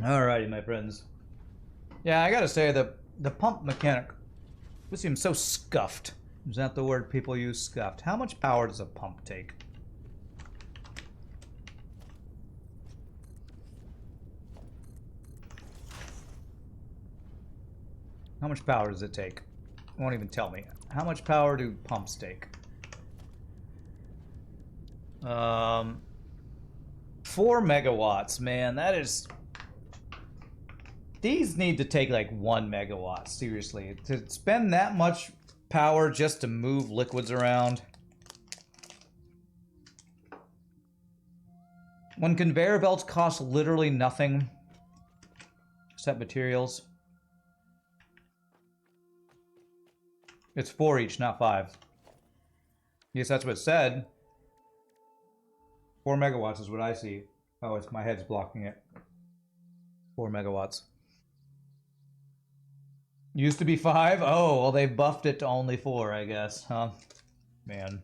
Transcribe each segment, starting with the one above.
Alrighty, my friends. Yeah, I gotta say, the pump mechanic just seems so scuffed. Is that the word people use, scuffed? How much power does a pump take? How much power does it take? It won't even tell me. How much power do pumps take? 4 megawatts, man. That is... These need to take like 1 megawatt, seriously. To spend that much power just to move liquids around. When conveyor belts cost literally nothing, except materials. It's 4 each, not 5. Yes, that's what it said. 4 megawatts is what I see. Oh, it's my head's blocking it. 4 megawatts. Used to be 5? Oh, well, they buffed it to only 4, I guess, huh? Man.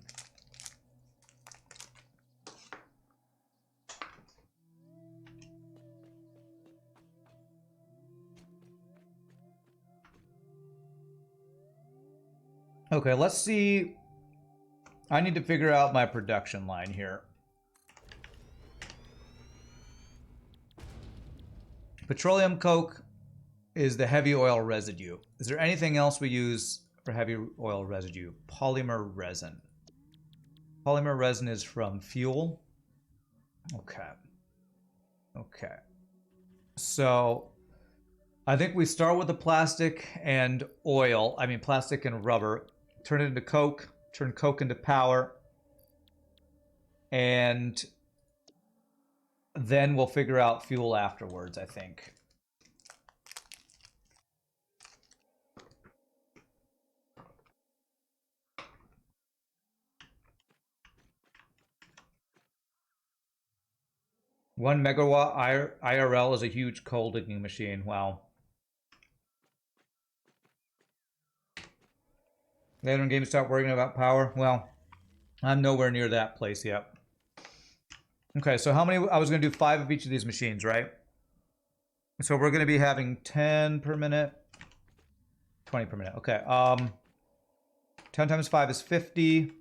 Okay, let's see. I need to figure out my production line here. Petroleum coke is the heavy oil residue. Is there anything else we use for heavy oil residue? Polymer resin. Polymer resin is from fuel. Okay. Okay. So I think we start with the plastic and oil. I mean, plastic and rubber. Turn it into coke. Turn coke into power. And then we'll figure out fuel afterwards, I think. One megawatt IRL is a huge coal digging machine. Wow. Later in games, start worrying about power. Well, I'm nowhere near that place yet. Okay, so how many? I was going to do 5 of each of these machines, right? So we're going to be having 10 per minute, 20 per minute. Okay. 10 times 5 is 50.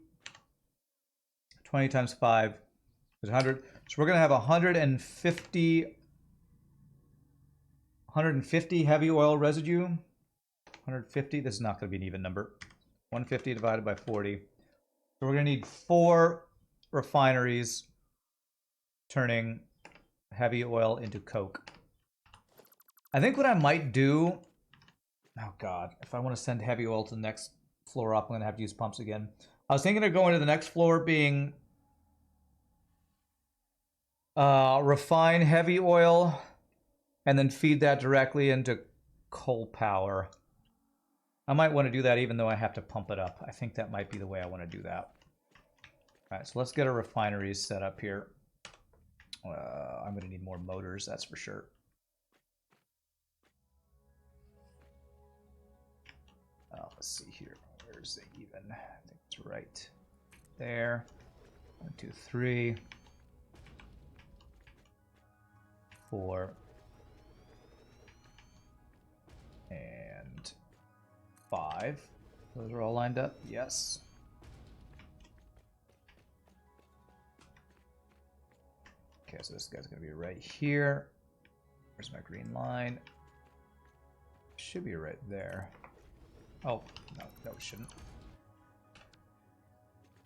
20 times 5 is 100. So we're going to have 150 heavy oil residue. 150. This is not going to be an even number. 150 divided by 40. So we're going to need 4 refineries turning heavy oil into coke. I think what I might do... Oh, God. If I want to send heavy oil to the next floor up, I'm going to have to use pumps again. I was thinking of going to the next floor being... refine heavy oil and then feed that directly into coal power. I might want to do that even though I have to pump it up. I think that might be the way I want to do that. All right, so let's get our refineries set up here. I'm going to need more motors, that's for sure. Let's see here. Where's the even? I think it's right there. 1, 2, 3, 4, and 5. Those are all lined up. Yes. Okay, so this guy's going to be right here. Where's my green line? Should be right there. Oh, no, it shouldn't.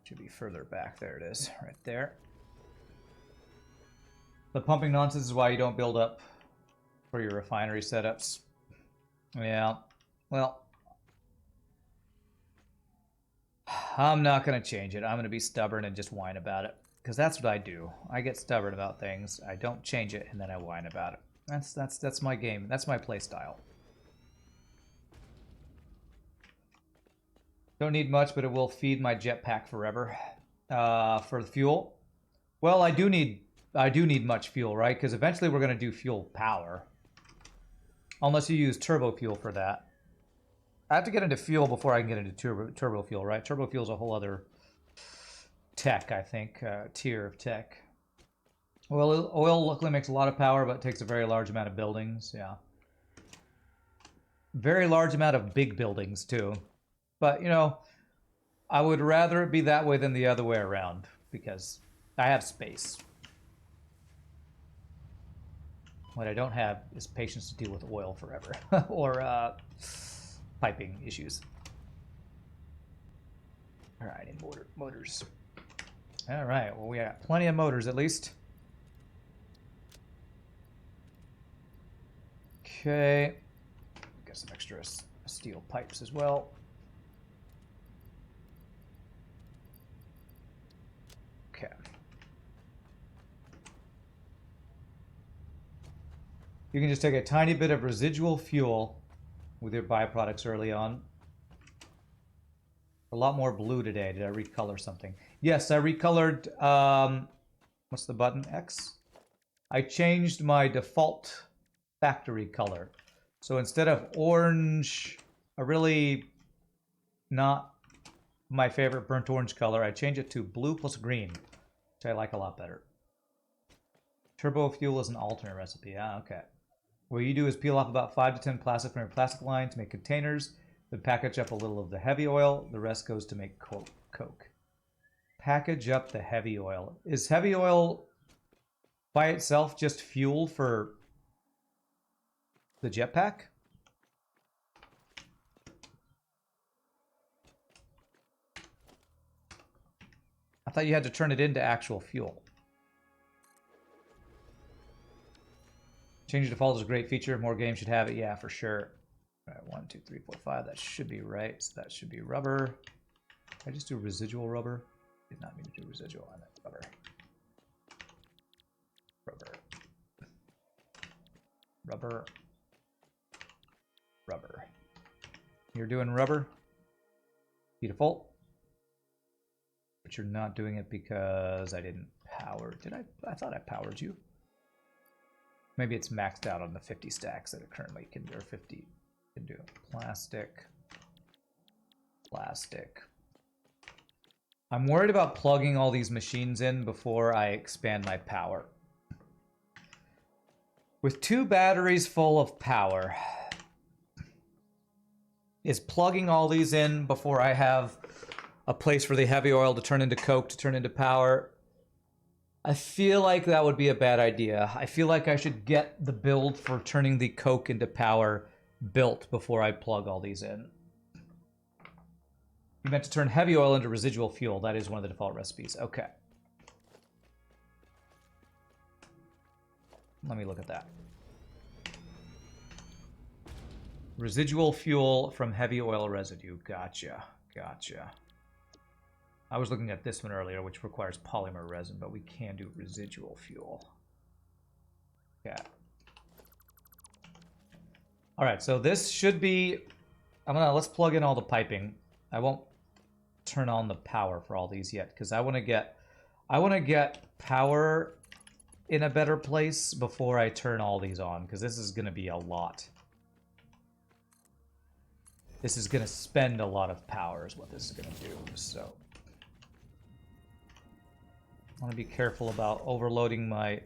Should be further back. There it is, right there. The pumping nonsense is why you don't build up for your refinery setups. Yeah, well, I'm not going to change it. I'm going to be stubborn and just whine about it. Because that's what I do. I get stubborn about things. I don't change it, and then I whine about it. That's my game. That's my play style. Don't need much, but it will feed my jetpack forever. For the fuel, well, I do need much fuel, right? Because eventually we're going to do fuel power. Unless you use turbo fuel for that. I have to get into fuel before I can get into turbo fuel, right? Turbo fuel is a whole other tech, I think, tier of tech. Oil luckily makes a lot of power, but takes a very large amount of buildings. Yeah. Very large amount of big buildings, too. But, you know, I would rather it be that way than the other way around, because I have space. What I don't have is patience to deal with oil forever, or piping issues. All right, I need motors. All right, well, we got plenty of motors at least. Okay, got some extra steel pipes as well. Okay. You can just take a tiny bit of residual fuel with your byproducts early on. A lot more blue today. Did I recolor something? Yes, I recolored, what's the button? X? I changed my default factory color. So instead of orange, a really not my favorite burnt orange color, I changed it to blue plus green, which I like a lot better. Turbo fuel is an alternate recipe. Ah, okay. What you do is peel off about 5 to 10 plastic from your plastic line to make containers, then package up a little of the heavy oil. The rest goes to make coke. Package up the heavy oil. Is heavy oil by itself just fuel for the jetpack? I thought you had to turn it into actual fuel. Change the default is a great feature. More games should have it. Yeah, for sure. All right, 1, 2, 3, 4, 5. That should be right. So that should be rubber. Did I just do residual rubber? Did not mean to do residual. I meant rubber. Rubber. Rubber. You're doing rubber? Beautiful. But you're not doing it because I didn't power. Did I? I thought I powered you. Maybe it's maxed out on the 50 stacks that it currently can do, or 50 can do. Plastic. Plastic. I'm worried about plugging all these machines in before I expand my power. With 2 batteries full of power, is plugging all these in before I have a place for the heavy oil to turn into coke, to turn into power, I feel like that would be a bad idea. I feel like I should get the build for turning the coke into power built before I plug all these in. You meant to turn heavy oil into residual fuel. That is one of the default recipes. Okay. Let me look at that. Residual fuel from heavy oil residue. Gotcha. Gotcha. I was looking at this one earlier, which requires polymer resin, but we can do residual fuel. Yeah. All right, so this should be... let's plug in all the piping. I won't turn on the power for all these yet, because I want to get power in a better place before I turn all these on, because this is going to be a lot. This is going to spend a lot of power is what this is going to do, so... I want to be careful about overloading my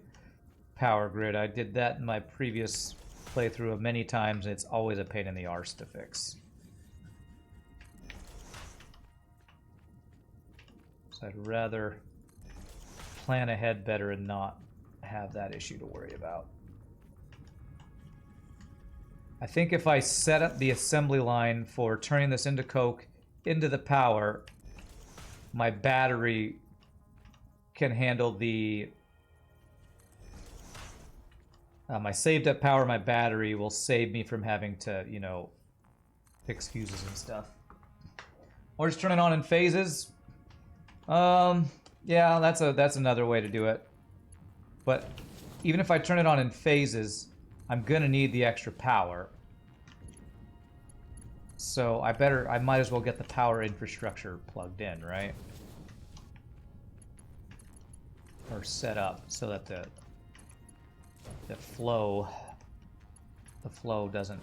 power grid. I did that in my previous playthrough many times, and it's always a pain in the arse to fix. So I'd rather plan ahead better and not have that issue to worry about. I think if I set up the assembly line for turning this into coke, into the power, my battery can handle the... my saved up power, my battery will save me from having to, you know, fix fuses and stuff. Or just turn it on in phases. Yeah, that's another way to do it. But even if I turn it on in phases, I'm gonna need the extra power. So I might as well get the power infrastructure plugged in, right? Or set up so that the flow doesn't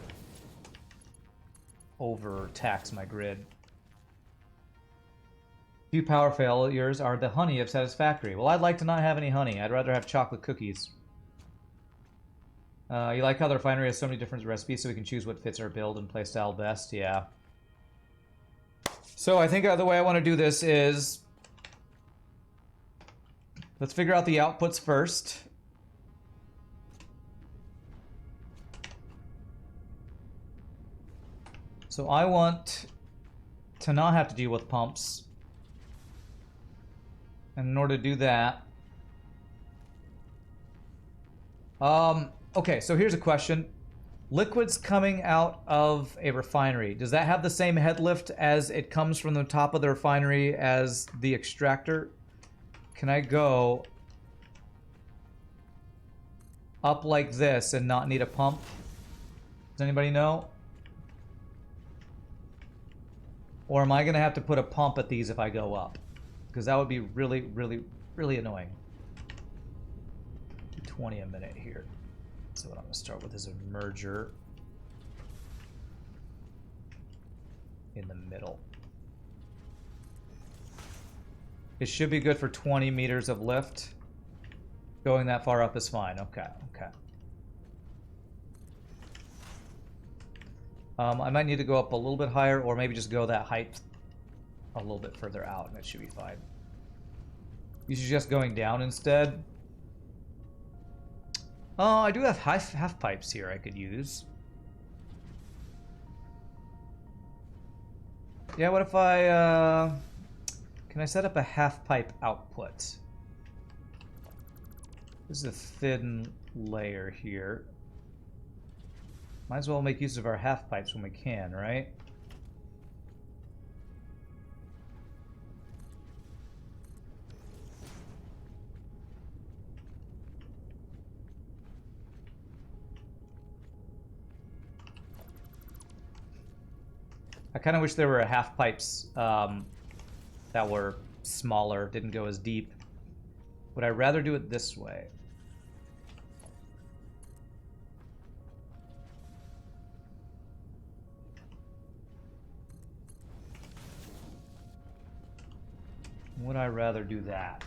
overtax my grid. Few power failures are the honey of Satisfactory. Well, I'd like to not have any honey. I'd rather have chocolate cookies. You like how the refinery has so many different recipes so we can choose what fits our build and playstyle best? Yeah. So I think the way I want to do this is... let's figure out the outputs first. So I want to not have to deal with pumps. And in order to do that... okay, so here's a question. Liquids coming out of a refinery, does that have the same head lift as it comes from the top of the refinery as the extractor? Can I go up like this and not need a pump? Does anybody know? Or am I going to have to put a pump at these if I go up? Because that would be really, really, really annoying. 20 a minute here. So what I'm going to start with is a merger in the middle. It should be good for 20 meters of lift. Going that far up is fine. Okay, okay. I might need to go up a little bit higher, or maybe just go that height a little bit further out, and it should be fine. You suggest going down instead? Oh, I do have half pipes here I could use. Yeah, what if I, can I set up a half pipe output? This is a thin layer here. Might as well make use of our half pipes when we can, right? I kind of wish there were half pipes that were smaller, didn't go as deep. Would I rather do it this way? Would I rather do that?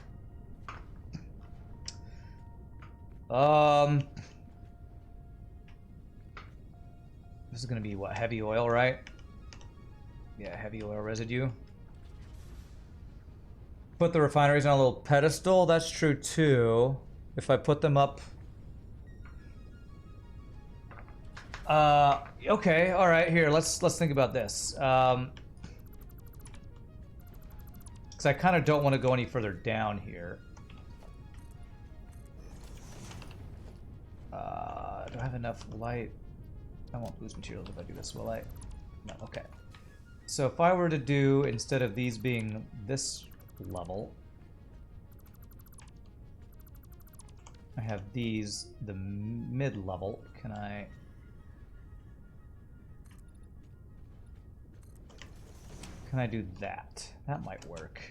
This is gonna be what, heavy oil, right? Yeah, heavy oil residue. Put the refineries on a little pedestal. That's true too. If I put them up. Okay, all right. Here, let's think about this. Because I kind of don't want to go any further down here. Do I have enough light? I won't lose materials if I do this, will I? No. Okay. So if I were to do, instead of these being this level, I have these the mid-level. Can I do that? That might work.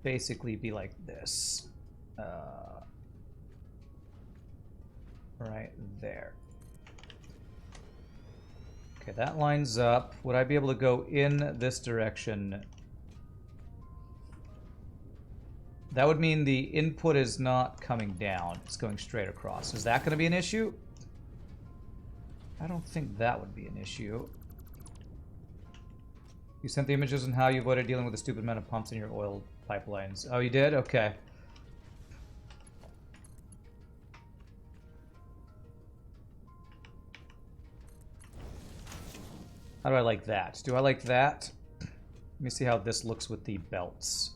Basically be like this. Right there. Okay, that lines up. Would I be able to go in this direction? That would mean the input is not coming down. It's going straight across. Is that going to be an issue? I don't think that would be an issue. You sent the images on how you avoided dealing with the stupid amount of pumps in your oil pipelines. Oh, you did? Okay. How do I like that? Do I like that? Let me see how this looks with the belts.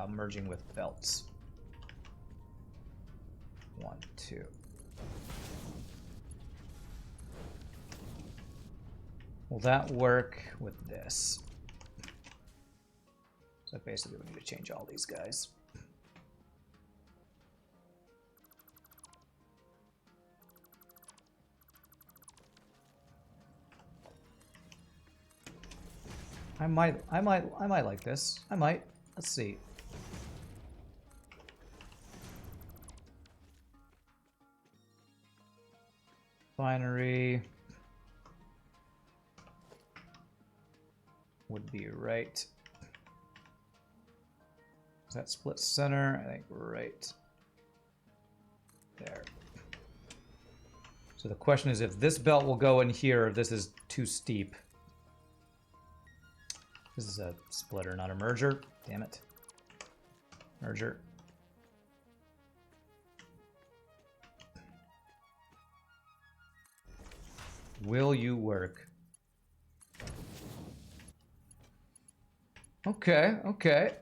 Merging with belts. 1, 2. Will that work with this? So basically we need to change all these guys. I might like this. I might. Let's see. Refinery would be right. Is that split center? I think right there. So the question is if this belt will go in here, if this is too steep. This is a splitter, not a merger. Damn it. Merger. Will you work? Okay, okay.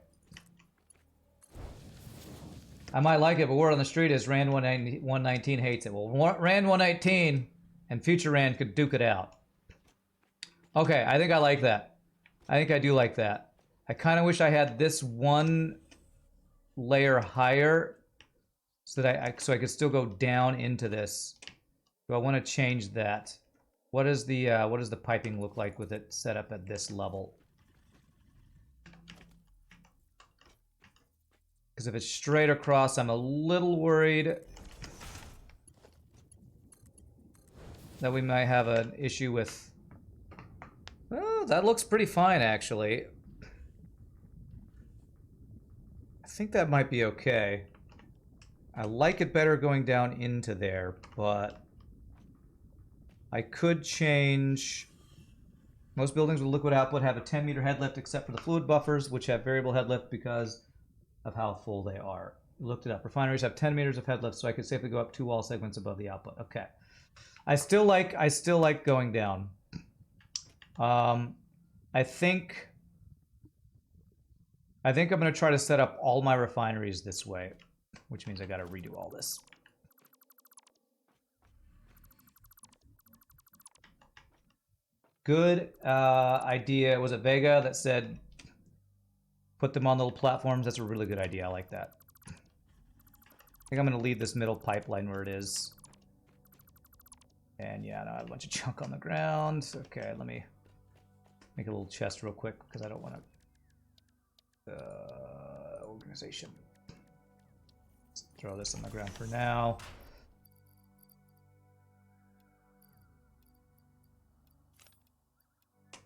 I might like it, but word on the street is Rand 119 hates it. Well, Rand 119 and future Rand could duke it out. Okay, I think I like that. I think I do like that. I kind of wish I had this one layer higher so that I could still go down into this. Do I want to change that? What does the piping look like with it set up at this level? Because if it's straight across, I'm a little worried that we might have an issue with... Oh, that looks pretty fine, actually. I think that might be okay. I like it better going down into there, but I could change... Most buildings with liquid output have a 10-meter head lift except for the fluid buffers, which have variable head lift because of how full they are. Looked it up. Refineries have 10 meters of head lift, so I could safely go up 2 wall segments above the output. Okay. I still like going down. I think I'm going to try to set up all my refineries this way, which means I got to redo all this. Good idea. Was it Vega that said put them on little platforms? That's a really good idea. I like that. I think I'm going to leave this middle pipeline where it is. And yeah, no, I have a bunch of junk on the ground. Okay, let me make a little chest real quick because I don't want to... organization. Let's throw this on the ground for now.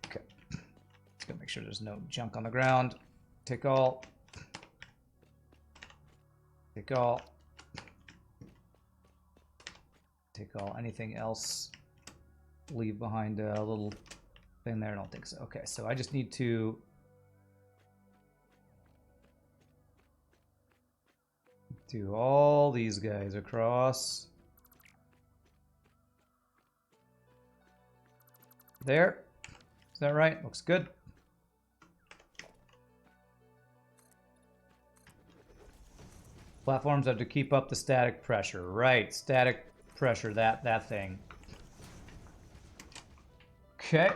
Okay. Just gonna make sure there's no junk on the ground. Take all. Take all. Take all. Anything else? Leave behind a little thing there? I don't think so. Okay, so I just need to do all these guys across. There. Is that right? Looks good. Platforms have to keep up the static pressure. Right, static pressure, that thing. Okay.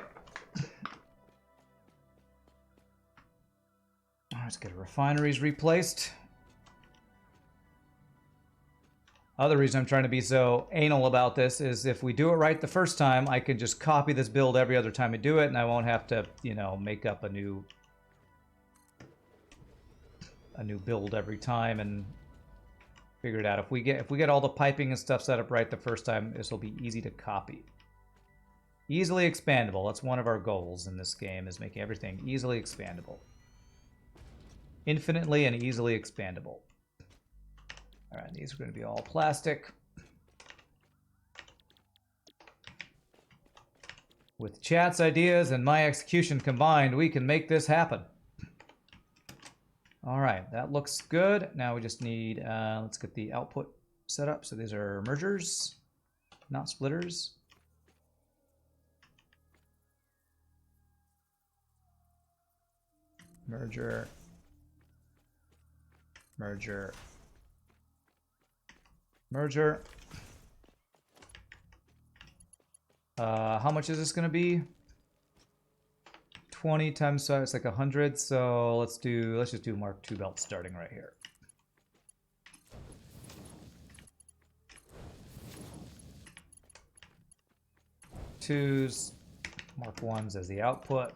Let's get refineries replaced. Other reason I'm trying to be so anal about this is if we do it right the first time, I can just copy this build every other time I do it, and I won't have to, you know, make up a new build every time and figure it out. If we get all the piping and stuff set up right the first time, this will be easy to copy. Easily expandable. That's one of our goals in this game, is making everything easily expandable. Infinitely and easily expandable. All right, these are going to be all plastic. With chat's ideas and my execution combined, we can make this happen. All right, that looks good. Now we just need, let's get the output set up. So these are mergers, not splitters. Merger, merger, merger. How much is this going to be? 20 times, so it's like 100. So let's just do Mark II belts starting right here. Twos, Mark I's as the output.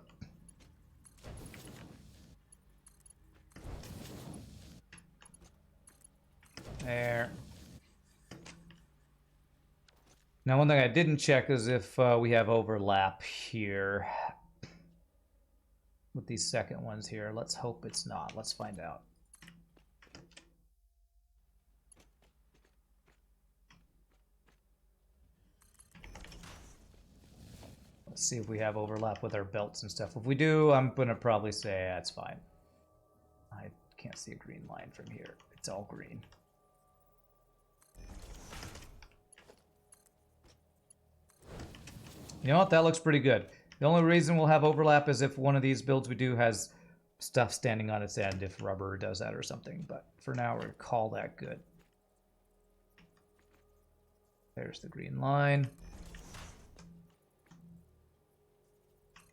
There. Now, one thing I didn't check is if we have overlap here with these second ones here. Let's hope it's not. Let's find out. Let's see if we have overlap with our belts and stuff. If we do, I'm going to probably say that's fine. I can't see a green line from here. It's all green. You know what? That looks pretty good. The only reason we'll have overlap is if one of these builds we do has stuff standing on its end, if rubber does that or something. But for now, we're going to call that good. There's the green line.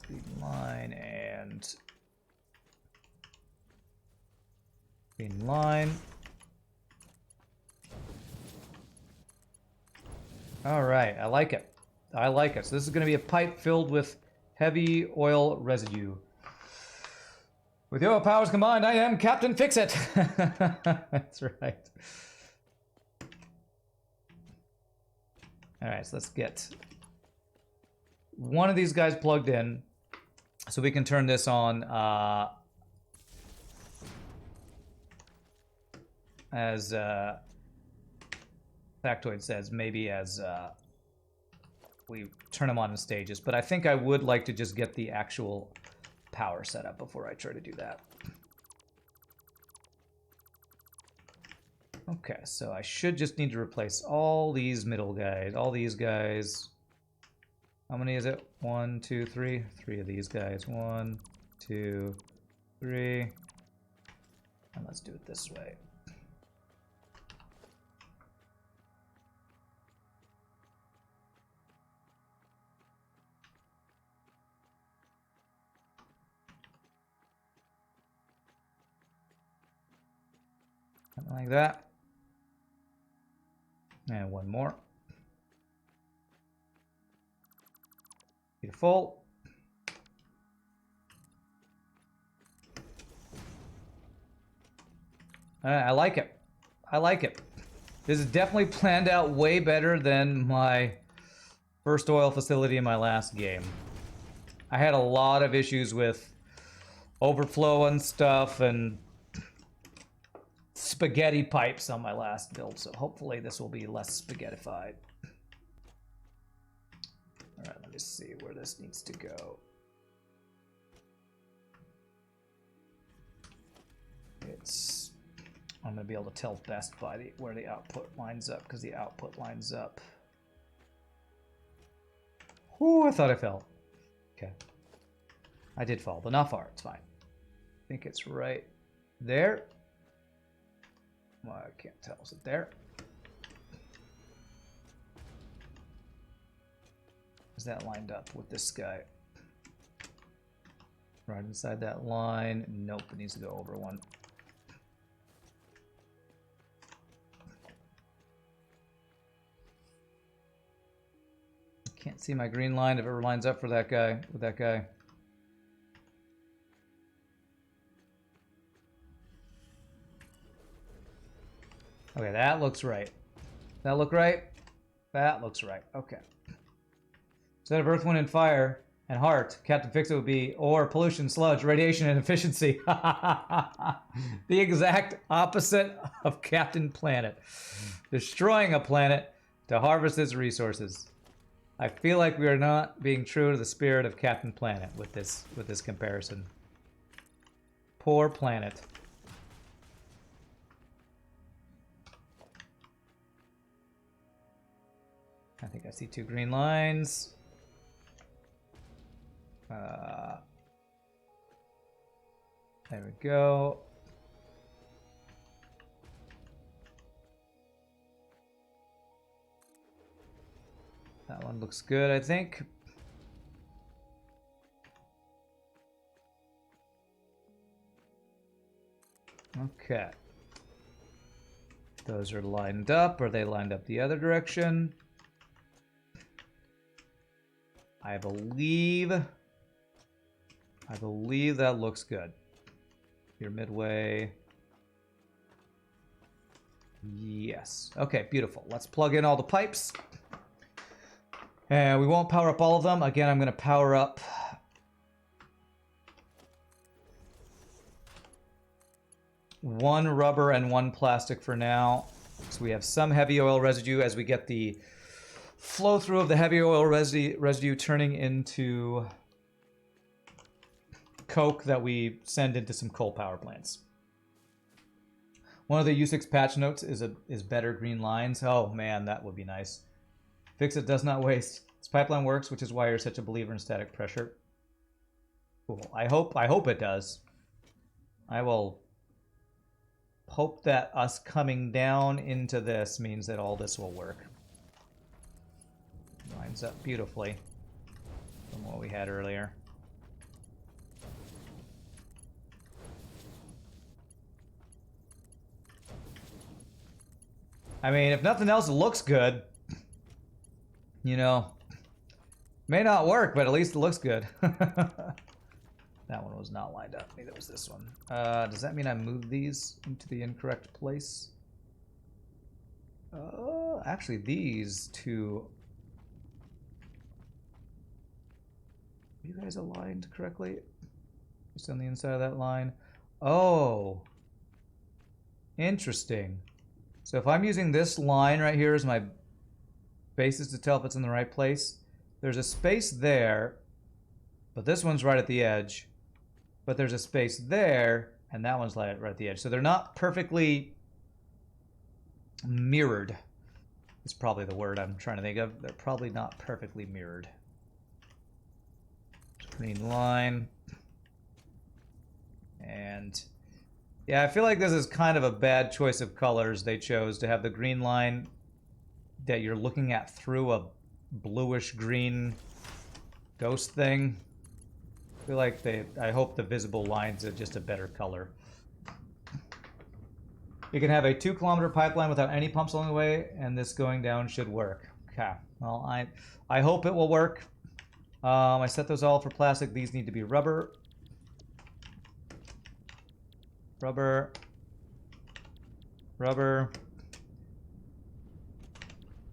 Green line and green line. All right, I like it. I like it. So this is going to be a pipe filled with heavy oil residue. With your powers combined, I am Captain Fix-It. That's right. All right, so let's get one of these guys plugged in so we can turn this on as Factoid says, maybe as we turn them on in stages. But I think I would like to just get the actual power set up before I try to do that. Okay, so I should just need to replace all these middle guys, all these guys. How many is it? 1, 2, 3. 3 of these guys. 1, 2, 3. And let's do it this way. Something like that. And one more. Beautiful. I like it. I like it. This is definitely planned out way better than my first oil facility in my last game. I had a lot of issues with overflow and stuff and spaghetti pipes on my last build, so hopefully this will be less spaghettified. All right, let me see where this needs to go. I'm gonna be able to tell best by where the output lines up, because the output lines up. Ooh, I thought I fell. Okay. I did fall, but not far, it's fine. I think it's right there. Well, I can't tell, is it there? Is that lined up with this guy? Right inside that line. Nope, it needs to go over one. Can't see my green line if it ever lines up for that guy, with that guy. Okay, that looks right. That look right? That looks right. Okay. Instead of Earth, Wind, and Fire and Heart, Captain Fix-It would be ore, pollution, sludge, radiation, and efficiency. The exact opposite of Captain Planet. Destroying a planet to harvest its resources. I feel like we are not being true to the spirit of Captain Planet with this comparison. Poor planet. I think I see 2 green lines. There we go. That one looks good, I think. Okay. Those are lined up. Are they lined up the other direction? I believe that looks good. You're midway. Yes. Okay, beautiful. Let's plug in all the pipes. And we won't power up all of them. Again, I'm going to power up one rubber and one plastic for now. So we have some heavy oil residue as we get the flow through of the heavy oil residue turning into coke that we send into some coal power plants. One of the U6 patch notes is better green lines. Oh man, that would be nice. Fix it does not waste. This pipeline works, which is why you're such a believer in static pressure. Cool. I hope it does. I will hope that us coming down into this means that all this will work. Lines up beautifully from what we had earlier. I mean, if nothing else, it looks good. You know, may not work, but at least it looks good. That one was not lined up. Neither was this one. Does that mean I moved these into the incorrect place? Actually, these two... Are you guys aligned correctly? Just on the inside of that line. Oh. Interesting. So if I'm using this line right here as my basis to tell if it's in the right place, there's a space there, but this one's right at the edge. But there's a space there, and that one's right at the edge. So they're not perfectly mirrored. Is probably the word I'm trying to think of. They're probably not perfectly mirrored. Green line. And yeah, I feel like this is kind of a bad choice of colors they chose to have the green line that you're looking at through a bluish green ghost thing. I feel like I hope the visible lines are just a better color. You can have a 2-kilometer pipeline without any pumps along the way, and this going down should work. Okay, well, I hope it will work. I set those all for plastic. These need to be rubber. Rubber. Rubber.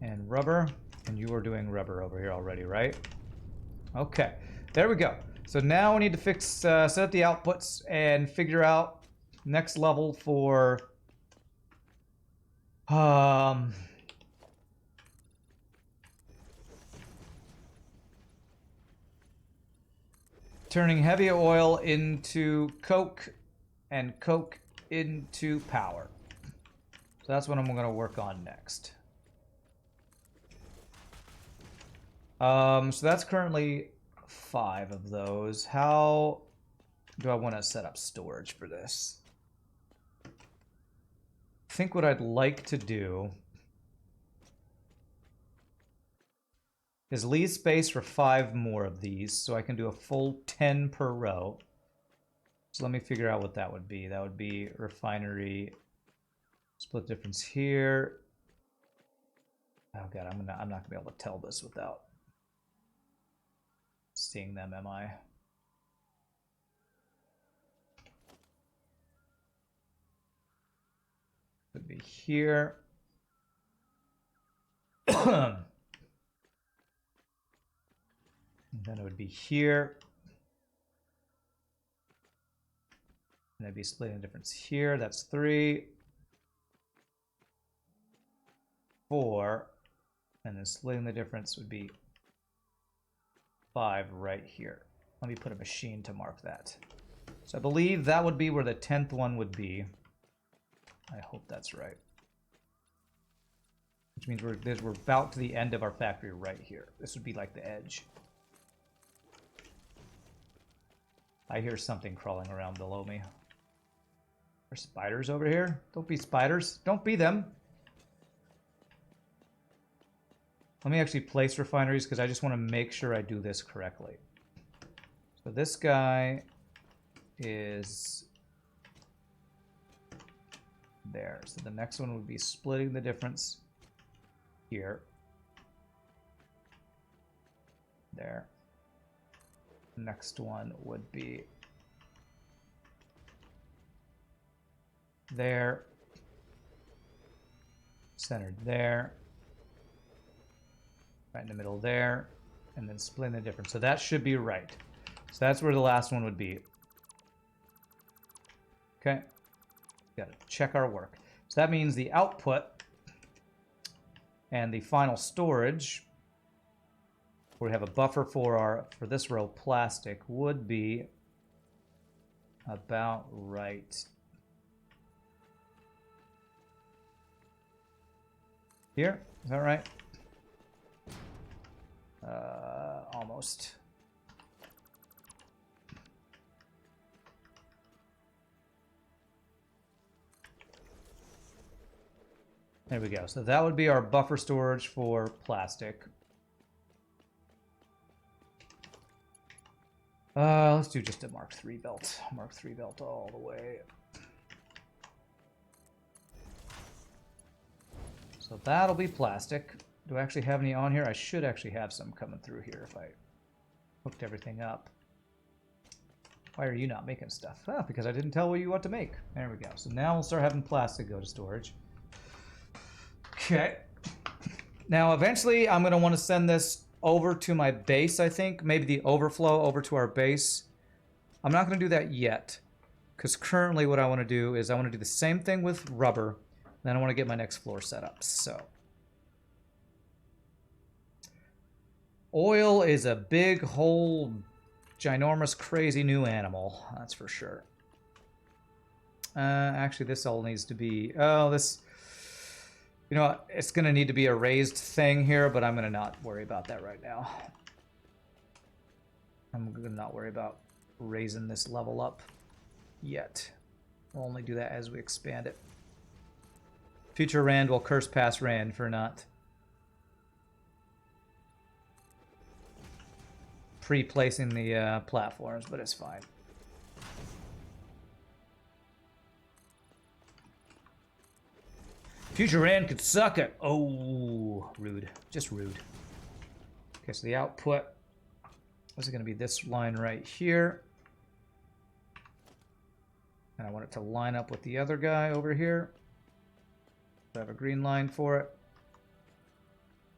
And rubber. And you are doing rubber over here already, right? Okay, there we go. So now we need to fix, set up the outputs and figure out next level for turning heavy oil into coke and coke into power. So that's what I'm going to work on next. So that's currently 5 of those. How do I want to set up storage for this? I think what I'd like to do is leave space for 5 more of these, so I can do a full 10 per row. So let me figure out what that would be. That would be refinery, split difference here. Oh god, I'm not gonna be able to tell this without seeing them, am I? Would be here. And then it would be here. And I'd be splitting the difference here. That's 3, 4, and then splitting the difference would be 5 right here. Let me put a machine to mark that. So I believe that would be where the 10th one would be. I hope that's right. Which means we're about to the end of our factory right here. This would be like the edge. I hear something crawling around below me. There's spiders over here. Don't be spiders. Don't be them. Let me actually place refineries because I just want to make sure I do this correctly. So this guy is there. So the next one would be splitting the difference here. There. Next one would be there. Centered there. Right in the middle there, and then splitting the difference. So that should be right. So that's where the last one would be. Okay. Got to check our work. So that means the output and the final storage, where we have a buffer for this row plastic, would be about right here. Is that right? Almost. There we go. So that would be our buffer storage for plastic. Let's do just a Mark III belt. Mark III belt all the way. So that'll be plastic. Do I actually have any on here? I should actually have some coming through here if I hooked everything up. Why are you not making stuff? Oh, because I didn't tell you what to make. There we go. So now we'll start having plastic go to storage. Okay. Now, eventually, I'm going to want to send this over to my base, I think. Maybe the overflow over to our base. I'm not going to do that yet, because currently what I want to do is I want to do the same thing with rubber. Then I want to get my next floor set up. So, oil is a big, whole, ginormous, crazy new animal. That's for sure. Actually, this all needs to be... Oh, this... You know, it's going to need to be a raised thing here, but I'm going to not worry about that right now. I'm going to not worry about raising this level up yet. We'll only do that as we expand it. Future Rand will curse past Rand for not pre-placing the platforms, but it's fine. Future Rand could suck it. Oh, rude. Just rude. Okay, so the output is going to be this line right here. And I want it to line up with the other guy over here. I have a green line for it.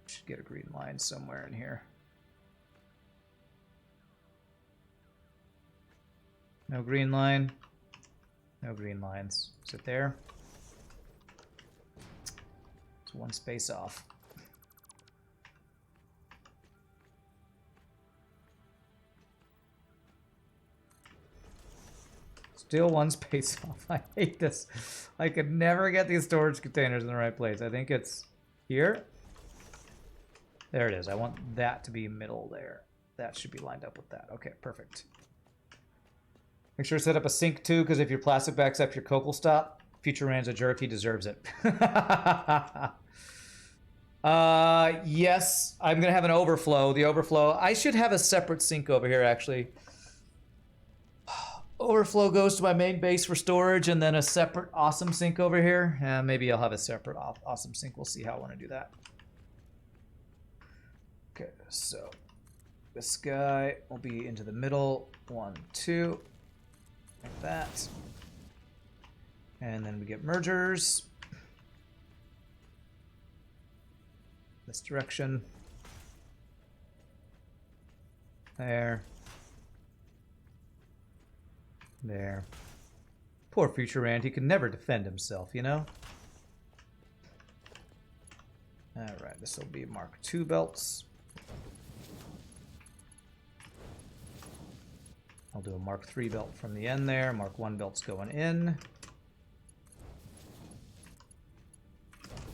Should get a green line somewhere in here. No green line. No green lines. Is it there? It's one space off. Still one space off. I hate this. I could never get these storage containers in the right place. I think it's here. There it is. I want that to be middle there. That should be lined up with that. Okay, perfect. Make sure to set up a sink too, because if your plastic backs up your coke will stop. Future Rand's a jerk. He deserves it. Yes, I'm going to have an overflow. The overflow. I should have a separate sink over here, actually. Overflow goes to my main base for storage, and then a separate awesome sink over here. Maybe I'll have a separate awesome sink. We'll see how I want to do that. Okay, so this guy will be into the middle. 1, 2. Like that. And then we get mergers. This direction. There. There. Poor Future Rand, he can never defend himself, you know? Alright, this will be Mark II belts. I'll do a Mark III belt from the end there. Mark I belt's going in.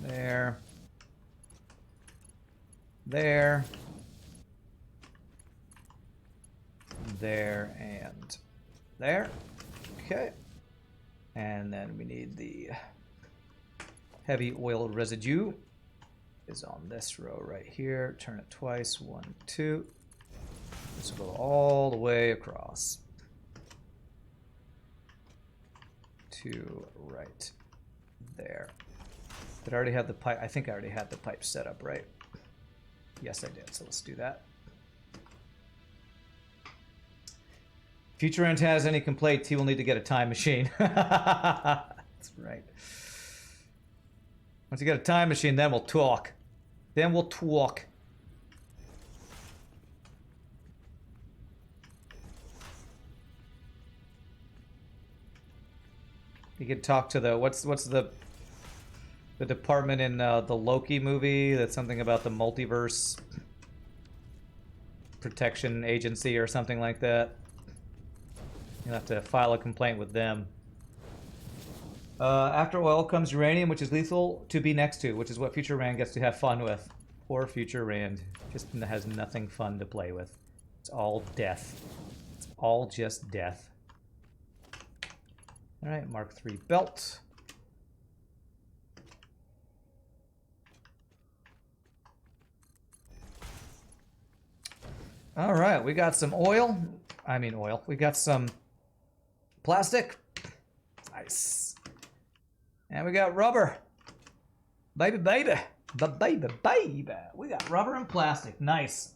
There. There. There and there. Okay. And then we need the heavy oil residue is on this row right here. Turn it twice. 1, 2. This will go all the way across to right there. Did I already have the pipe? I think I already had the pipe set up, right? Yes, I did. So let's do that. Future Rand has any complaints, he will need to get a time machine. That's right. Once you get a time machine, then we'll talk. Then we'll talk. You could talk to the what's the department in the Loki movie that's something about the multiverse protection agency or something like that. You'll have to file a complaint with them. After oil comes uranium, which is lethal to be next to, which is what Future Rand gets to have fun with. Poor Future Rand just has nothing fun to play with. It's all death. It's all just death. All right, Mark III belt. All right, we got some oil. I mean oil. We got some plastic. Nice. And we got rubber. Baby, baby. Baby, baby. We got rubber and plastic. Nice.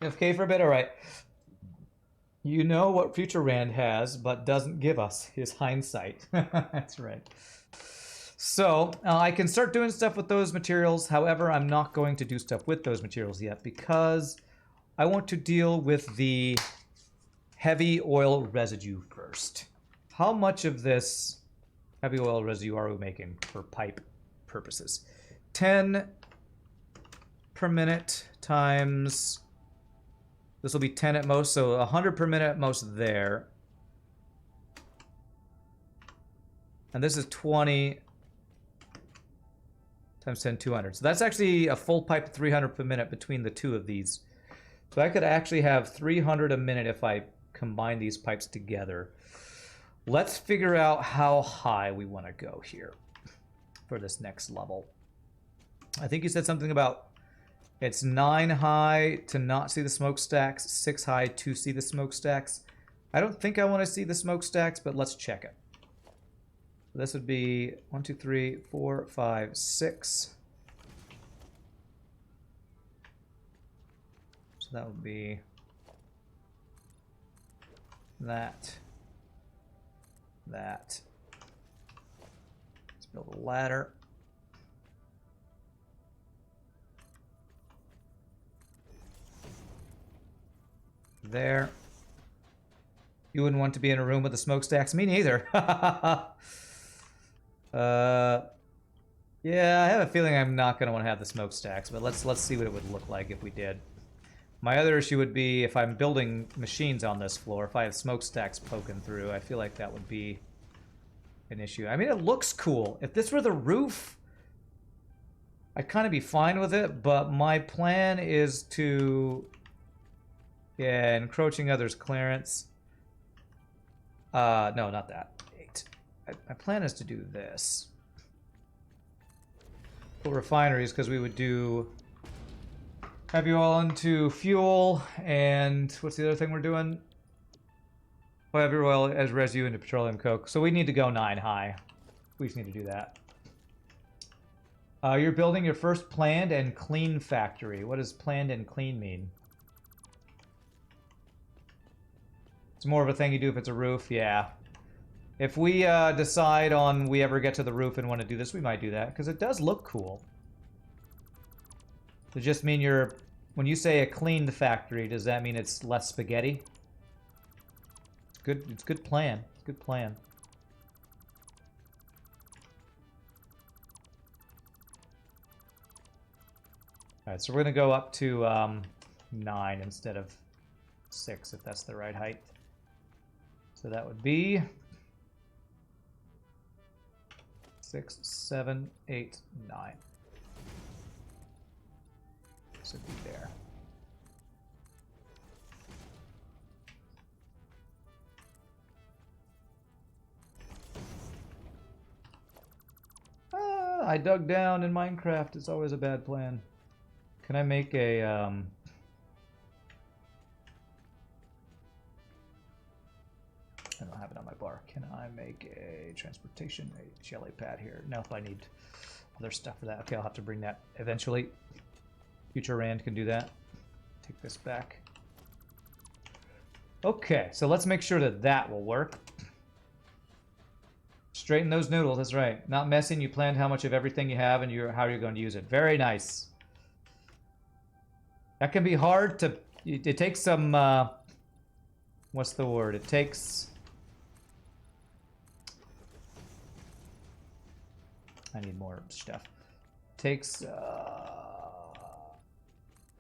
FK for a bit, all right. You know what Future Rand has, but doesn't give us his hindsight. That's right. So I can start doing stuff with those materials. However, I'm not going to do stuff with those materials yet because I want to deal with the heavy oil residue first. How much of this heavy oil residue are we making for pipe purposes? 10 per minute times, this will be 10 at most, so 100 per minute at most there. And this is 20 times 10, 200. So that's actually a full pipe 300 per minute between the two of these. So I could actually have 300 a minute if I combine these pipes together. Let's figure out how high we want to go here for this next level. I think you said something about it's 9 high to not see the smokestacks, 6 high to see the smokestacks. I don't think I want to see the smokestacks, but let's check it. This would be 1, 2, 3, 4, 5, 6. So that would be that. Let's build a ladder. There. You wouldn't want to be in a room with the smokestacks. Me neither. Yeah, I have a feeling I'm not going to want to have the smokestacks, but let's see what it would look like if we did. My other issue would be if I'm building machines on this floor, if I have smokestacks poking through, I feel like that would be an issue. I mean, it looks cool. If this were the roof, I'd kind of be fine with it, but my plan is to... Yeah, encroaching others' clearance. No, not that. 8. My plan is to do this. For refineries, because we would do heavy oil into fuel, and what's the other thing we're doing? Well, heavy oil as residue into petroleum coke. So we need to go 9 high. We just need to do that. You're building your first planned and clean factory. What does planned and clean mean? It's more of a thing you do if it's a roof, yeah. If we decide on we ever get to the roof and want to do this, we might do that, because it does look cool. Does it just mean you're... When you say a cleaned factory, does that mean it's less spaghetti? It's good. It's a good plan. It's a good plan. Alright, so we're going to go up to 9 instead of 6, if that's the right height. So that would be 6, 7, 8, 9. This would be there. I dug down in Minecraft. It's always a bad plan. Can I make a... I don't have it on my bar. Can I make a transportation, a chalet pad here? No, I need other stuff for that. Okay, I'll have to bring that eventually. Future Rand can do that. Take this back. Okay, so let's make sure that that will work. Straighten those noodles, that's right. Not messing, you planned how much of everything you have and how you're going to use it. Very nice. That can be hard to... It takes some... what's the word? It takes... I need more stuff. Takes...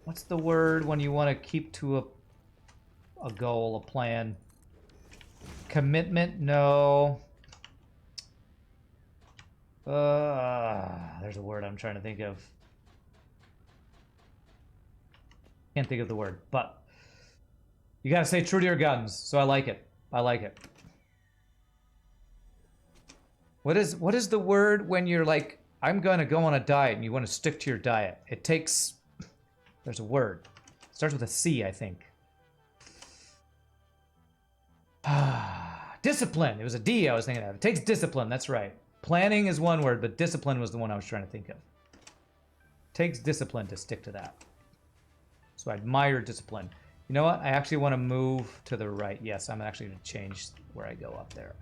what's the word when you want to keep to a goal, a plan? Commitment? No. There's a word I'm trying to think of. Can't think of the word, but you gotta stay true to your guns, so I like it. I like it. What is the word when you're like, I'm gonna go on a diet and you want to stick to your diet? It takes... There's a word. It starts with a C, I think. Discipline. It was a D I was thinking of. It takes discipline, that's right. Planning is one word, but discipline was the one I was trying to think of. It takes discipline to stick to that. So I admire discipline. You know what? I actually want to move to the right. Yes, I'm actually going to change where I go up there.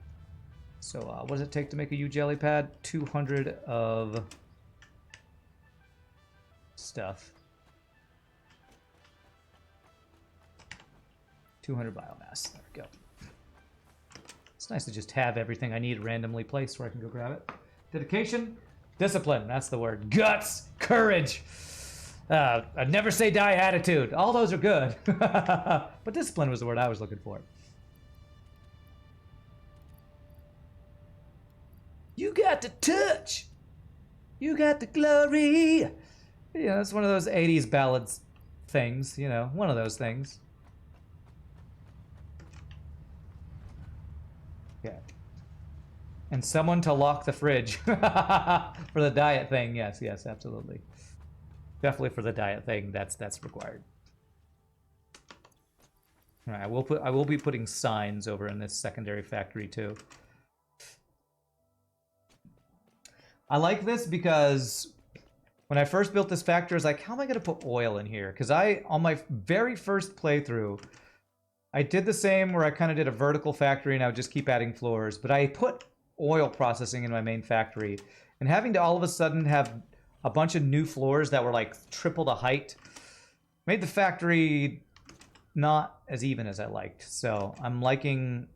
So what does it take to make a U-jelly pad? 200 of stuff. 200 biomass. There we go. It's nice to just have everything I need randomly placed where I can go grab it. Dedication, discipline. That's the word. Guts, courage. A never say die attitude. All those are good. But discipline was the word I was looking for. You got the touch. You got the glory. Yeah, it's one of those 80s ballads things, you know, one of those things. Yeah. And someone to lock the fridge for the diet thing. Yes, yes, absolutely. Definitely for the diet thing, that's required. All right, I will be putting signs over in this secondary factory too. I like this because when I first built this factory, I was like, how am I going to put oil in here? Because on my very first playthrough, I did the same where I kind of did a vertical factory and I would just keep adding floors, but I put oil processing in my main factory, and having to all of a sudden have a bunch of new floors that were like triple the height made the factory not as even as I liked. So I'm liking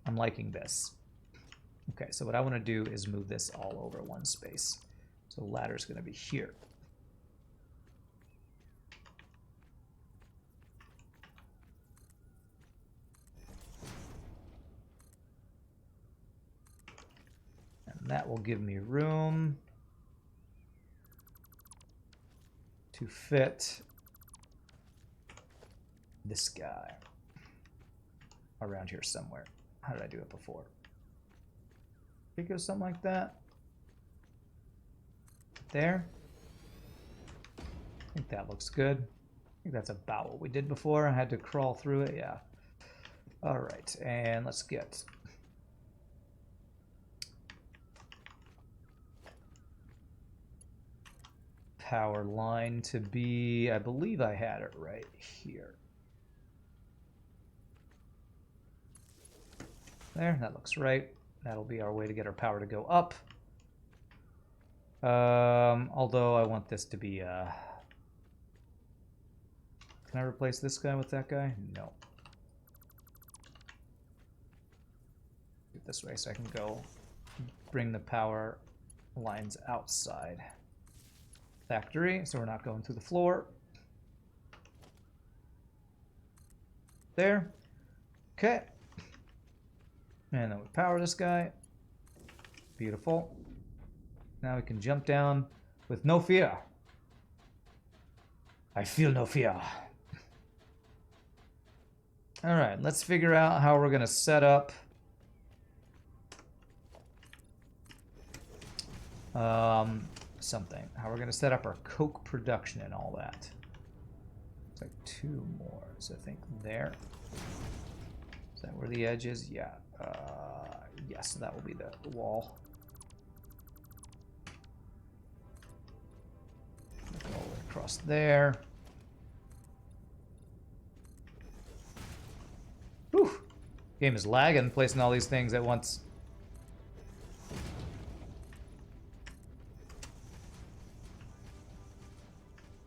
this. Okay, so what I want to do is move this all over one space. So the ladder's going to be here. And that will give me room to fit this guy around here somewhere. How did I do it before? I think it was something like that. There. I think that looks good. I think that's about what we did before. I had to crawl through it, yeah. All right, and let's get power line to be, I believe I had it right here. There, that looks right. That'll be our way to get our power to go up. Although I want this to be, can I replace this guy with that guy? No. Do it this way so I can go bring the power lines outside factory, so we're not going through the floor. There. Okay. And then we power this guy. Beautiful. Now we can jump down with no fear. I feel no fear. All right, let's figure out how we're going to set up something. How we're going to set up our coke production and all that. It's like 2 more, so I think there. Is that where the edge is? Yeah. Yes, that will be the wall. Go all the way across there. Whew. Game is lagging, placing all these things at once.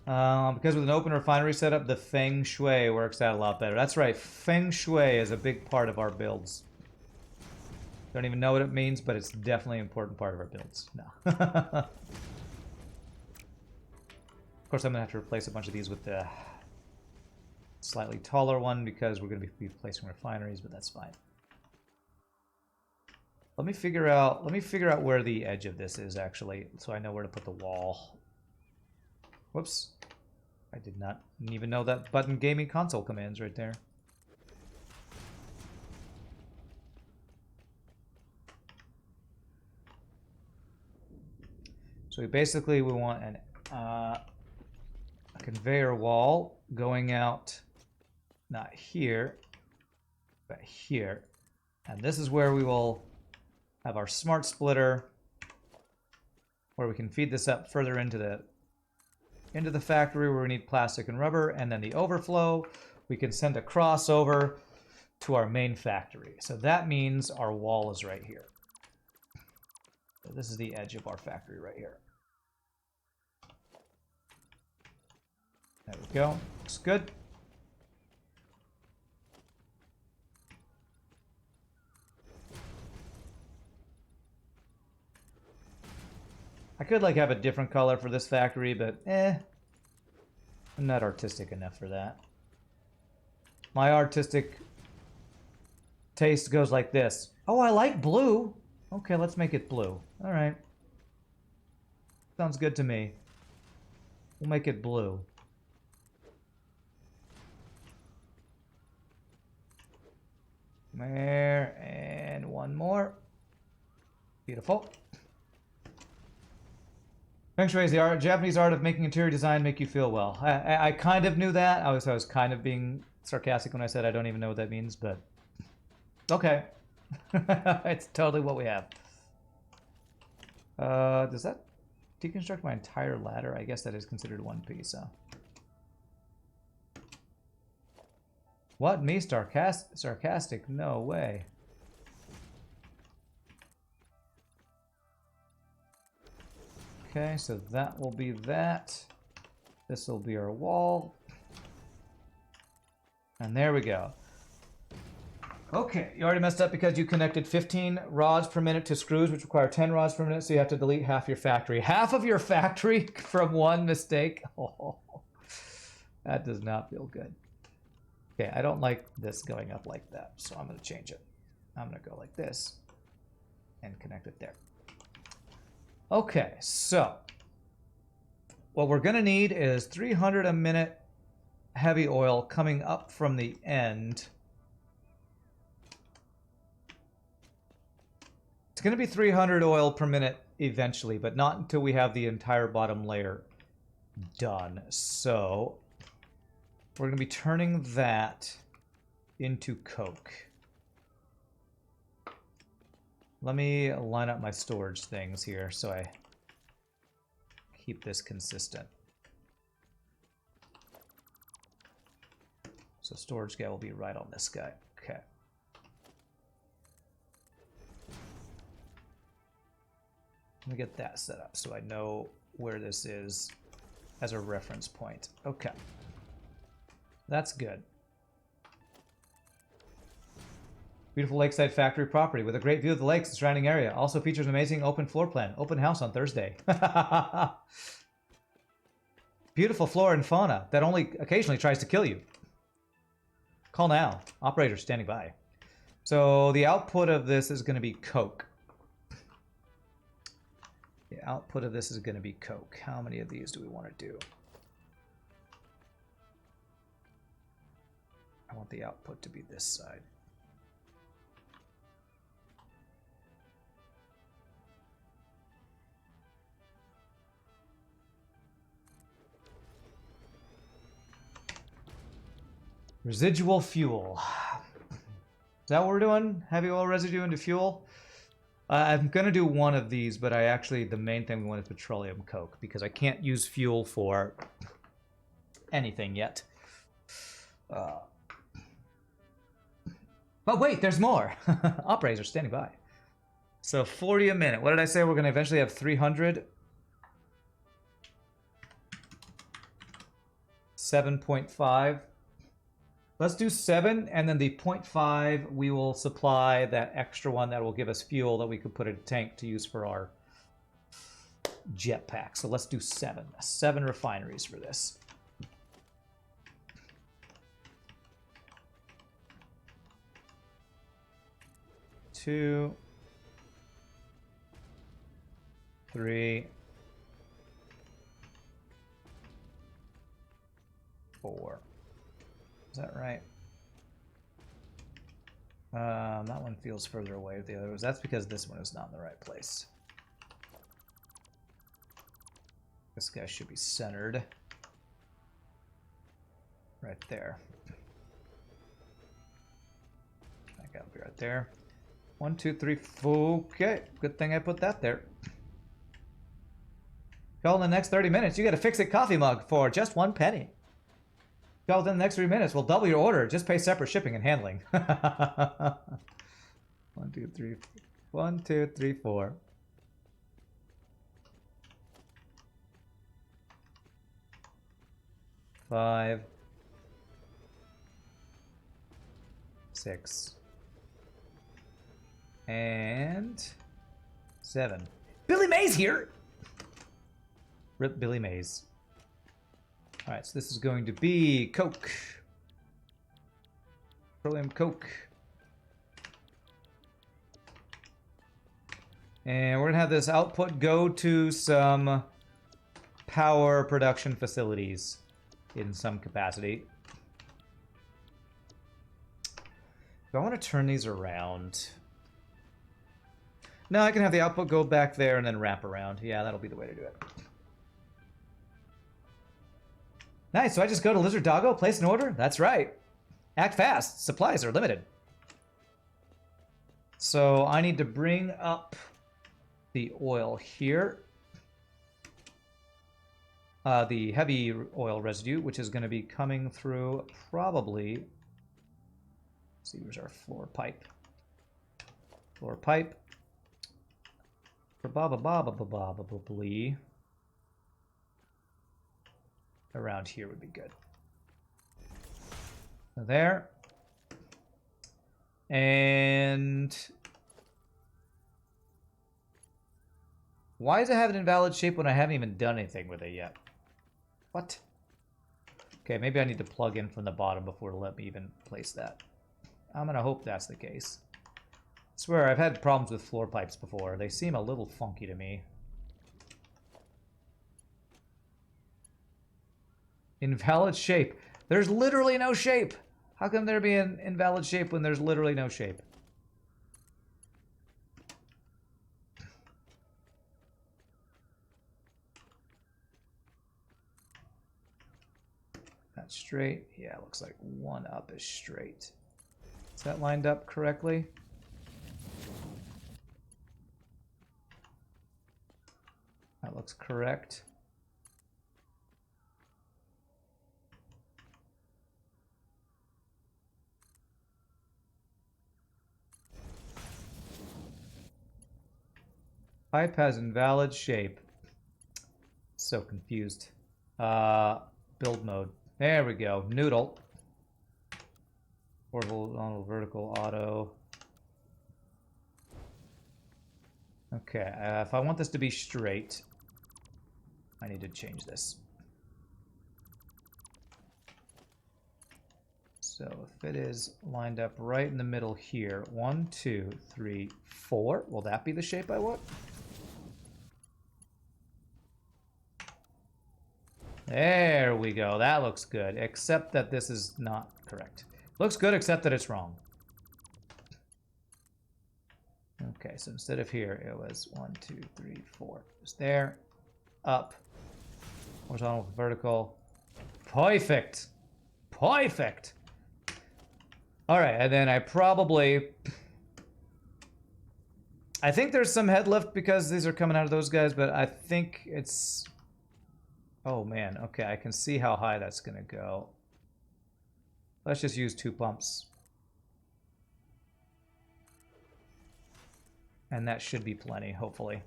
Because with an open refinery setup, the Feng Shui works out a lot better. That's right, Feng Shui is a big part of our builds. Don't even know what it means, but it's definitely an important part of our builds. No. Of course, I'm going to have to replace a bunch of these with the slightly taller one because we're going to be replacing refineries, but that's fine. Let me figure out where the edge of this is actually, so I know where to put the wall. Whoops. I didn't even know that button gave me console commands right there. So we want a conveyor wall going out, not here, but here. And this is where we will have our smart splitter, where we can feed this up further into the factory where we need plastic and rubber, and then the overflow we can send across over to our main factory. So that means our wall is right here. So this is the edge of our factory right here. There we go. Looks good. I could like have a different color for this factory, but I'm not artistic enough for that. My artistic taste goes like this. Oh, I like blue. Okay, let's make it blue. All right. Sounds good to me. We'll make it blue. There, and one more. Beautiful. Feng Shui is the Japanese art of making interior design make you feel well. I kind of knew that. I was kind of being sarcastic when I said I don't even know what that means, but okay. It's totally what we have. Does that deconstruct my entire ladder? I guess that is considered one piece, huh? What? Me? Sarcastic? No way. Okay, so that will be that. This will be our wall. And there we go. Okay, you already messed up because you connected 15 rods per minute to screws, which require 10 rods per minute, so you have to delete half your factory. Half of your factory from one mistake? Oh, that does not feel good. Okay, I don't like this going up like that, so I'm going to change it. I'm going to go like this and connect it there. Okay, so what we're going to need is 300 a minute heavy oil coming up from the end. It's going to be 300 oil per minute eventually, but not until we have the entire bottom layer done. So we're going to be turning that into coke. Let me line up my storage things here so I keep this consistent. So storage guy will be right on this guy. Okay. Let me get that set up so I know where this is as a reference point. Okay. That's good. Beautiful lakeside factory property with a great view of the lakes and surrounding area. Also features an amazing open floor plan. Open house on Thursday. Beautiful flora and fauna that only occasionally tries to kill you. Call now. Operator standing by. So the output of this is going to be coke. The output of this is going to be coke. How many of these do we want to do? I want the output to be this side. Residual fuel. Is that what we're doing? Heavy oil residue into fuel? I'm going to do one of these, but the main thing we want is petroleum coke, because I can't use fuel for anything yet. But wait, there's more. Operators are standing by. So 40 a minute. What did I say? We're going to eventually have 300. 7.5. Let's do 7, and then the 0.5, we will supply that extra one that will give us fuel that we could put in a tank to use for our jetpack. So let's do 7. 7 refineries for this. Two, 3, 4. Is that right? That one feels further away than the others. That's because this one is not in the right place. This guy should be centered. Right there. That guy will be right there. 1, 2, 3, 4. Okay, good thing I put that there. Call in the next 30 minutes. You get a Fix-It coffee mug for just 1 penny. Call within the next 3 minutes. We'll double your order. Just pay separate shipping and handling. 1, 2, 3. 1, 2, 3, 4. Five, 6, and 7. Billy Mays here. Rip Billy Mays. All right, so this is going to be Coke. Petroleum Coke. And we're gonna have this output go to some power production facilities in some capacity. Do I want to turn these around? No, I can have the output go back there and then wrap around. Yeah, that'll be the way to do it. Nice, so I just go to Lizard Doggo, place an order? That's right. Act fast, supplies are limited. So I need to bring up the oil here. The heavy oil residue, which is going to be coming through probably... Let's see, where's our floor pipe? Floor pipe. Probably around here would be good. So there. And why does it have an invalid shape when I haven't even done anything with it yet? What? Okay, maybe I need to plug in from the bottom before it'll let me even place that. I'm gonna hope that's the case. I swear, I've had problems with floor pipes before. They seem a little funky to me. Invalid shape. There's literally no shape. How come there be an invalid shape when there's literally no shape? That's straight. Yeah, it looks like one up is straight. Is that lined up correctly? That looks correct. Pipe has invalid shape. So confused. Build mode. There we go. Noodle. Horizontal, vertical, auto. Okay, if I want this to be straight, I need to change this. So if it is lined up right in the middle here, 1, 2, 3, 4, will that be the shape I want? There we go. That looks good, except that this is not correct. Looks good, except that it's wrong. Okay, so instead of here, it was 1, 2, 3, 4. Just there, up, horizontal, vertical. Perfect. Perfect. All right, and then I think there's some head lift because these are coming out of those guys, but I think it's... Oh man, okay, I can see how high that's gonna go. Let's just use 2 pumps. And that should be plenty, hopefully.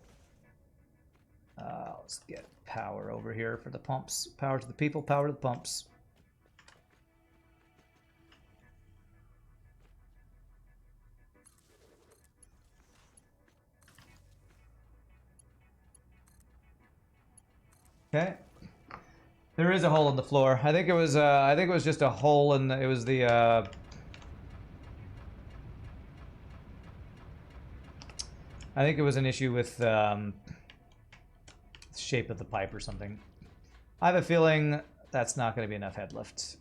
Let's get power over here for the pumps. Power to the people, power to the pumps. Okay. There is a hole in the floor. I think it was. I think it was just a hole in. It was the. I think it was an issue with the shape of the pipe or something. I have a feeling that's not going to be enough head lift,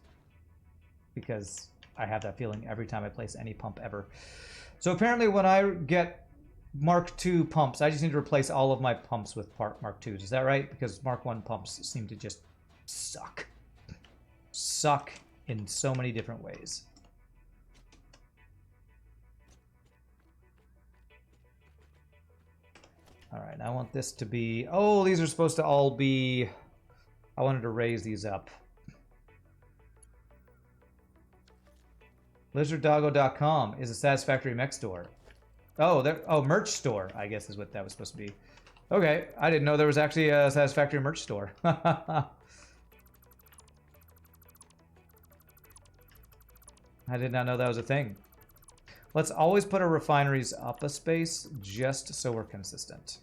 because I have that feeling every time I place any pump ever. So apparently, when I get Mark II pumps, I just need to replace all of my pumps with Mark IIs. Is that right? Because Mark I pumps seem to just suck. Suck in so many different ways. All right, I want this to be... Oh, these are supposed to all be... I wanted to raise these up. LizardDoggo.com is a Satisfactory mech store. Oh, merch store, I guess is what that was supposed to be. Okay, I didn't know there was actually a Satisfactory merch store. I did not know that was a thing. Let's always put our refineries up a space, just so we're consistent.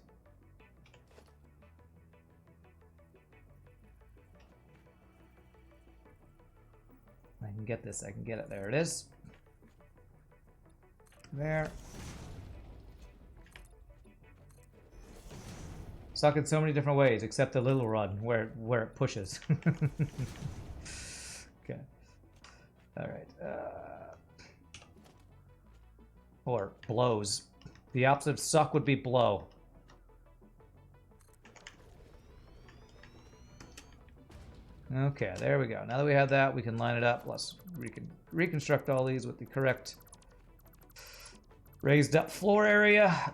I can get this, I can get it. There it is. There. Suck in so many different ways, except the little run, where it pushes. Okay. Alright. Or blows. The opposite of suck would be blow. Okay, there we go. Now that we have that, we can line it up. Let's reconstruct all these with the correct raised up floor area.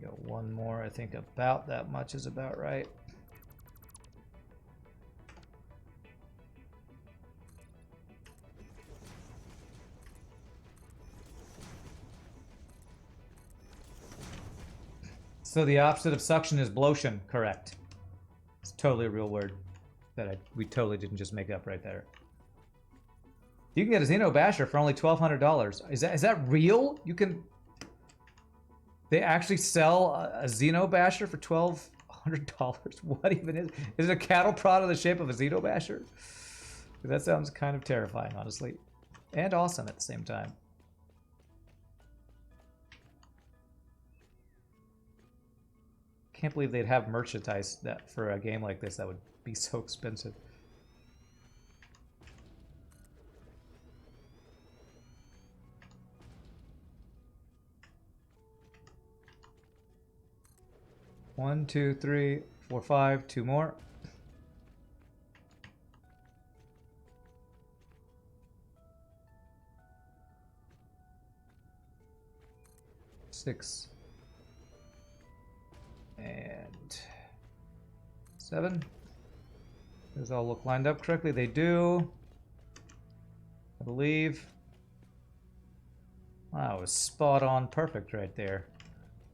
Go one more. I think about that much is about right. So the opposite of suction is blotion, correct. It's totally a real word that we totally didn't just make up right there. You can get a Xeno Basher for only $1,200. Is that real? You can... They actually sell a Xeno Basher for $1,200? What even is... Is it a cattle prod in the shape of a Xeno Basher? That sounds kind of terrifying, honestly. And awesome at the same time. Can't believe they'd have merchandise that for a game like this that would be so expensive. One, two, three, four, five, two more. Six. And 7. Those all look lined up correctly. They do, I believe. Wow, it was spot on perfect right there.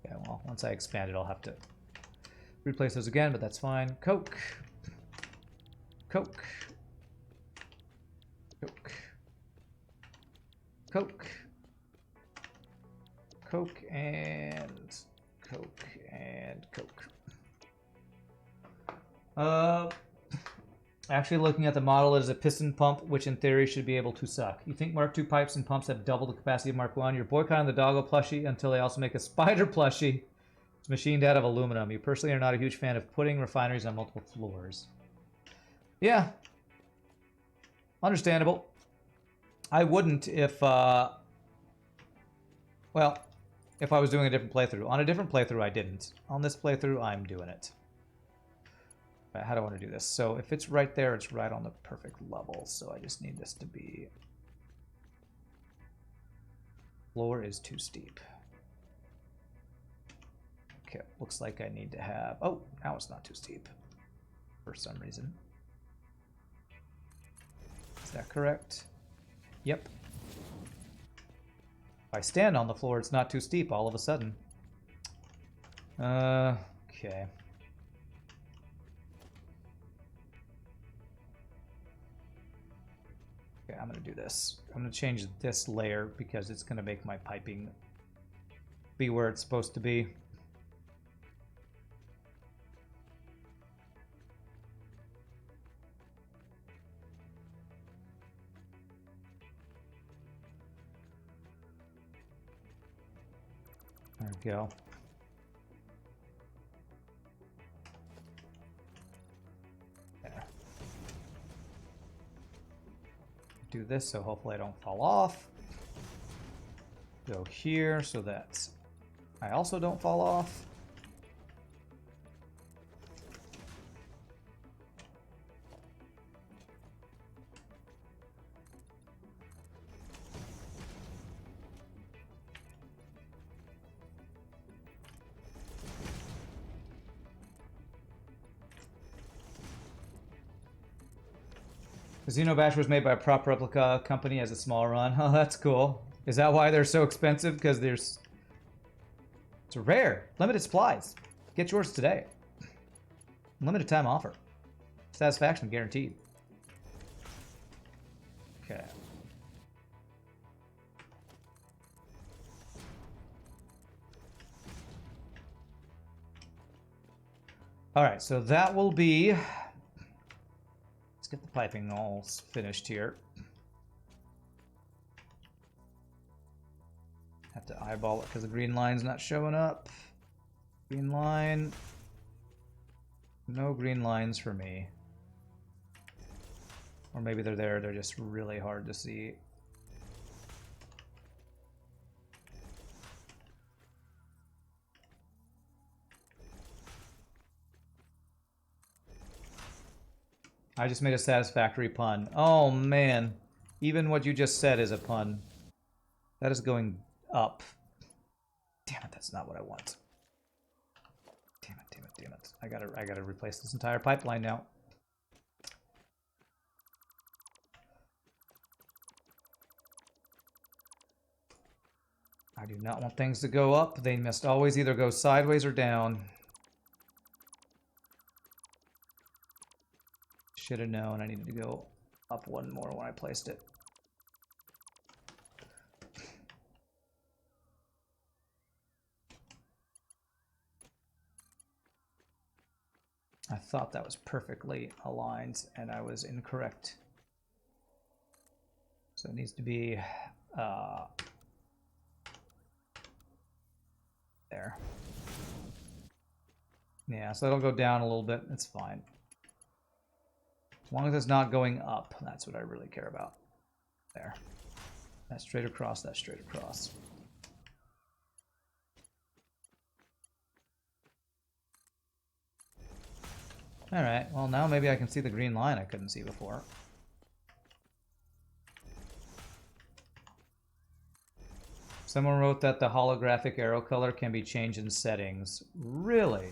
Yeah, well, once I expand it, I'll have to replace those again, but that's fine. Coke. Coke. Coke. Coke. Coke and Coke and Coke. Actually looking at the model, it is a piston pump, which in theory should be able to suck. You think Mark II pipes and pumps have double the capacity of Mark I? You're boycotting the Doggo plushie until they also make a spider plushie. It's machined out of aluminum. You personally are not a huge fan of putting refineries on multiple floors. Yeah. Understandable. I wouldn't if, well, if I was doing a different playthrough. On a different playthrough, I didn't. On this playthrough, I'm doing it. Right, how do I want to do this? So if it's right there, it's right on the perfect level. So I just need this to be... Floor is too steep. Okay, looks like I need to have... Oh, now it's not too steep. For some reason. Is that correct? Yep. If I stand on the floor, it's not too steep all of a sudden. Okay. Okay, I'm gonna do this. I'm gonna change this layer because it's gonna make my piping be where it's supposed to be. There we go. There. Do this so hopefully I don't fall off. Go here so that I also don't fall off. Xenobash was made by a prop replica company as a small run. Oh, that's cool. Is that why they're so expensive? Because it's rare. Limited supplies. Get yours today. Limited time offer. Satisfaction guaranteed. Okay. All right, so that will be... Let's get the piping all finished here. Have to eyeball it because the green line's not showing up. Green line. No green lines for me. Or maybe they're there, they're just really hard to see. I just made a satisfactory pun. Oh man, even what you just said is a pun. That is going up. Damn it, that's not what I want. Damn it, damn it, damn it. I gotta replace this entire pipeline now. I do not want things to go up. They must always either go sideways or down. Should have known I needed to go up one more when I placed it. I thought that was perfectly aligned and I was incorrect. So it needs to be there. Yeah, so it'll go down a little bit. It's fine. As long as it's not going up, that's what I really care about. There. That's straight across, that's straight across. Alright, well now maybe I can see the green line I couldn't see before. Someone wrote that the holographic arrow color can be changed in settings. Really?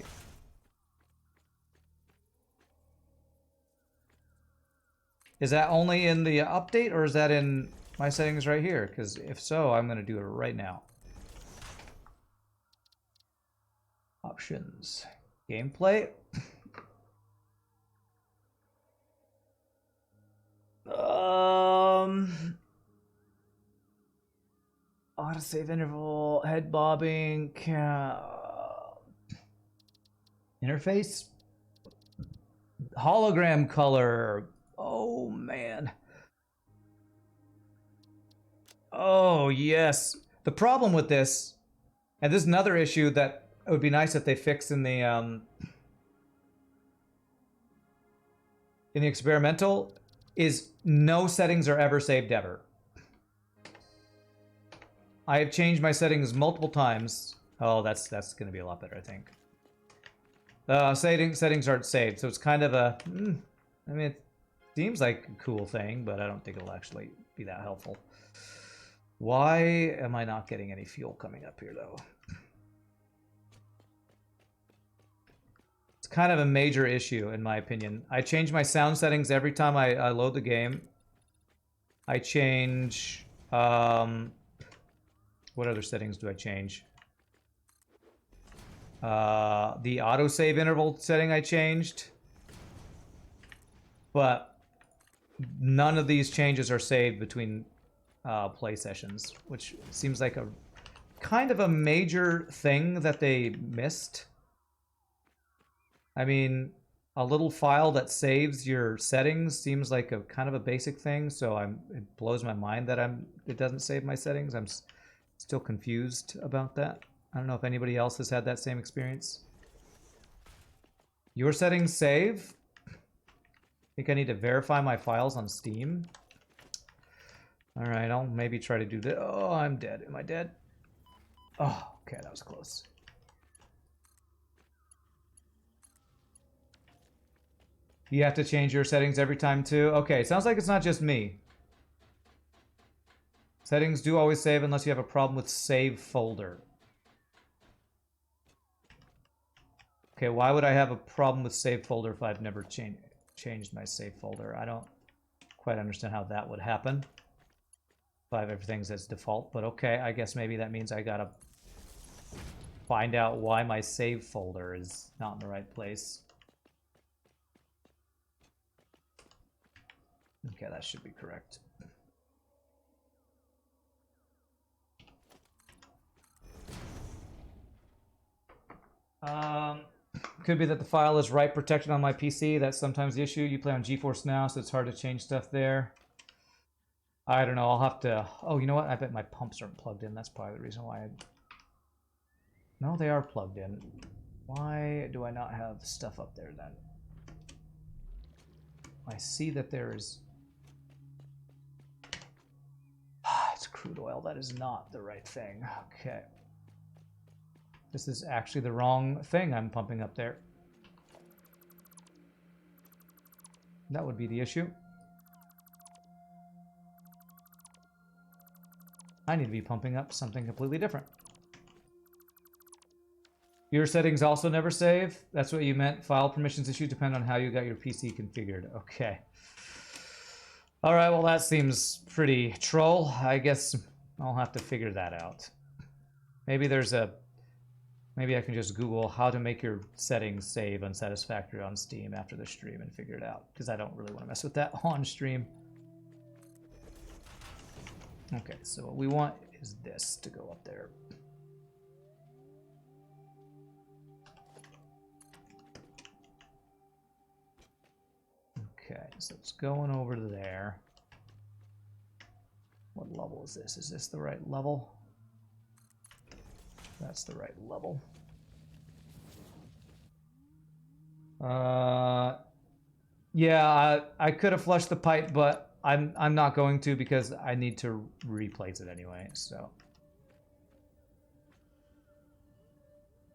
Is that only in the update or is that in my settings right here? Because if so, I'm going to do it right now. Options. Gameplay. Autosave interval, head bobbing, interface, hologram color. Oh man. Oh yes. The problem with this, and this is another issue that it would be nice if they fix in the experimental, is no settings are ever saved ever. I have changed my settings multiple times. Oh, that's going to be a lot better, I think. Settings aren't saved, so it's kind of a... I mean, it seems like a cool thing, but I don't think it'll actually be that helpful. Why am I not getting any fuel coming up here, though? It's kind of a major issue, in my opinion. I change my sound settings every time I load the game. I change... what other settings do I change? The autosave interval setting I changed. But none of these changes are saved between play sessions, which seems like a kind of a major thing that they missed. I mean, a little file that saves your settings seems like a kind of a basic thing, so it blows my mind that it doesn't save my settings. I'm still confused about that. I don't know if anybody else has had that same experience. Your settings save? I think I need to verify my files on Steam. All right, I'll maybe try to do that. Oh, I'm dead. Am I dead? Oh, okay, that was close. You have to change your settings every time too? Okay, sounds like it's not just me. Settings do always save unless you have a problem with save folder. Okay, why would I have a problem with save folder if I've never changed my save folder? I don't quite understand how that would happen. If I have everything as default, but okay, I guess maybe that means I gotta find out why my save folder is not in the right place. Okay, that should be correct. Could be that the file is write protected on my PC. That's sometimes the issue. You play on GeForce Now, so it's hard to change stuff there. I don't know. I'll have to... Oh, you know what? I bet my pumps aren't plugged in. That's probably the reason why No, they are plugged in. Why do I not have stuff up there then? I see that there is... It's crude oil. That is not the right thing. Okay. This is actually the wrong thing I'm pumping up there. That would be the issue. I need to be pumping up something completely different. Your settings also never save? That's what you meant? File permissions issues depend on how you got your PC configured. Okay. Alright, well that seems pretty troll. I guess I'll have to figure that out. Maybe there's a... Maybe I can just Google how to make your settings save on Satisfactory on Steam after the stream and figure it out. Because I don't really want to mess with that on stream. Okay, so what we want is this to go up there. Okay, so it's going over to there. What level is this? Is this the right level? That's the right level. Yeah, I could have flushed the pipe, but I'm not going to because I need to replace it anyway, so.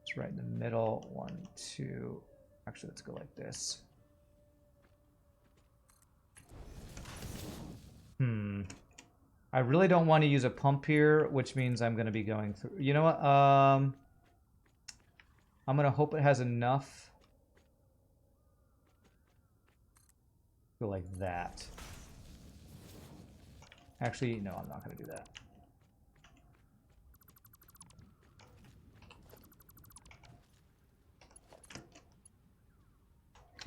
It's right in the middle. 1, 2. Actually, let's go like this. I really don't want to use a pump here, which means I'm going to be going through... You know what? I'm going to hope it has enough. Go like that. Actually, no, I'm not going to do that.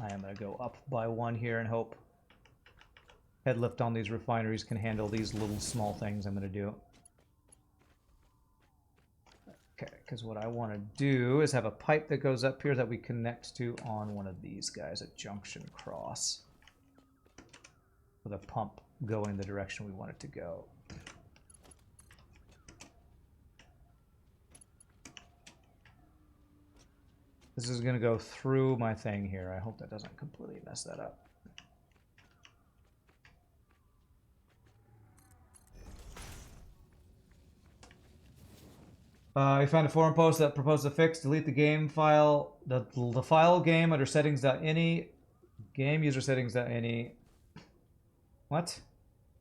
I am going to go up by 1 here and hope head lift on these refineries can handle these little small things I'm going to do. Okay, because what I want to do is have a pipe that goes up here that we connect to on one of these guys, a junction cross, with a pump going the direction we want it to go. This is going to go through my thing here. I hope that doesn't completely mess that up. I found a forum post that proposed a fix. Delete the game file, the file game under settings.ini, game user settings.ini. What?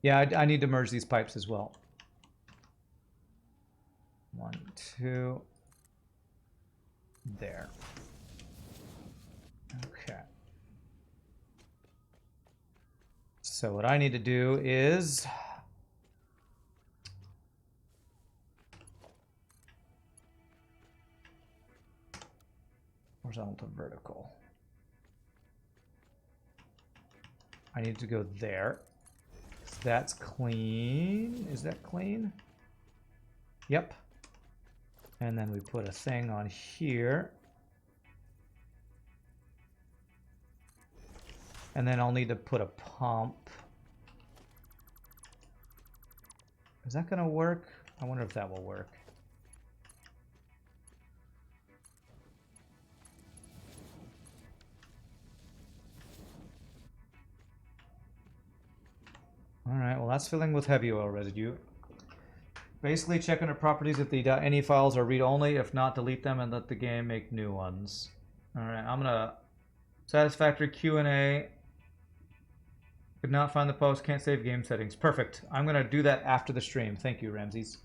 Yeah, I need to merge these pipes as well. 1, 2. There. Okay. So what I need to do is... horizontal to vertical. I need to go there. So that's clean. Is that clean? Yep. And then we put a thing on here. And then I'll need to put a pump. Is that going to work? I wonder if that will work. All right, well, that's filling with heavy oil residue. Basically, check under properties if the .ini files are read-only. If not, delete them and let the game make new ones. All right, I'm going to Satisfactory Q&A. Could not find the post, can't save game settings. Perfect. I'm going to do that after the stream. Thank you, Ramses.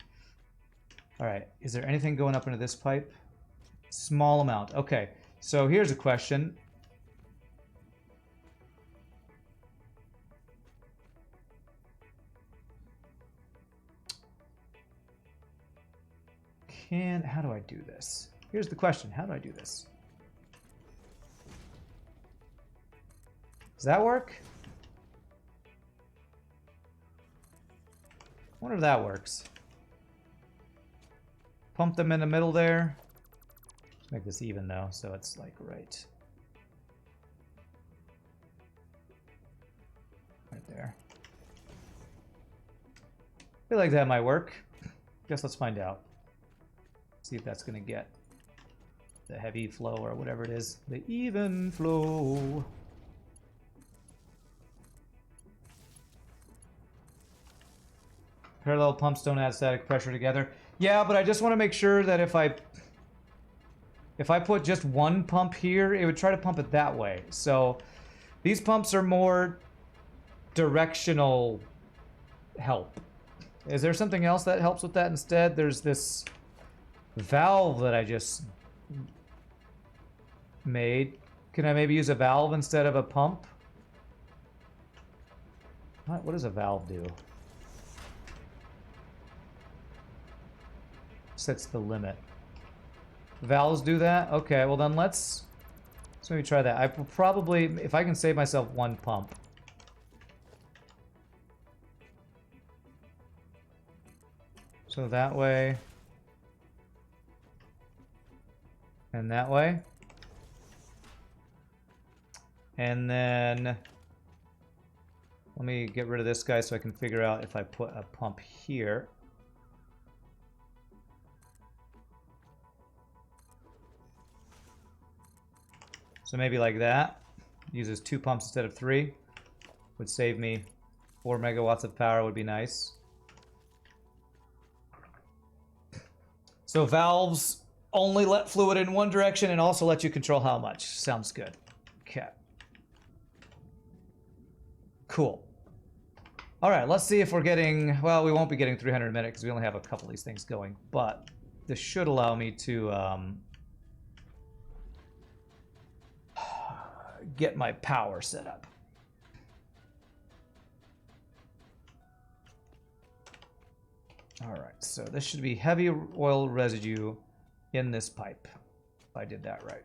All right, is there anything going up into this pipe? Small amount. Okay, so here's a question. How do I do this? Here's the question. How do I do this? Does that work? I wonder if that works. Pump them in the middle there. Let's make this even though, so it's like right there. I feel like that might work. Guess let's find out. See if that's going to get the heavy flow or whatever it is. The even flow. Parallel pumps don't add static pressure together. Yeah, but I just want to make sure that if I put just one pump here, it would try to pump it that way. So these pumps are more directional help. Is there something else that helps with that instead? There's this valve that I just made. Can I maybe use a valve instead of a pump? What does a valve do? Sets the limit. Valves do that? Okay, well then let's maybe try that. I will probably, if I can save myself one pump. So that way. And that way. And then let me get rid of this guy so I can figure out if I put a pump here. So maybe like that. Uses 2 pumps instead of 3. Would save me 4 megawatts of power, would be nice. So valves only let fluid in one direction and also let you control how much. Sounds good. Okay. Cool. All right, let's see if we're getting, well, we won't be getting 300 a minute because we only have a couple of these things going, but this should allow me to get my power set up. All right, so this should be heavy oil residue in this pipe, if I did that right.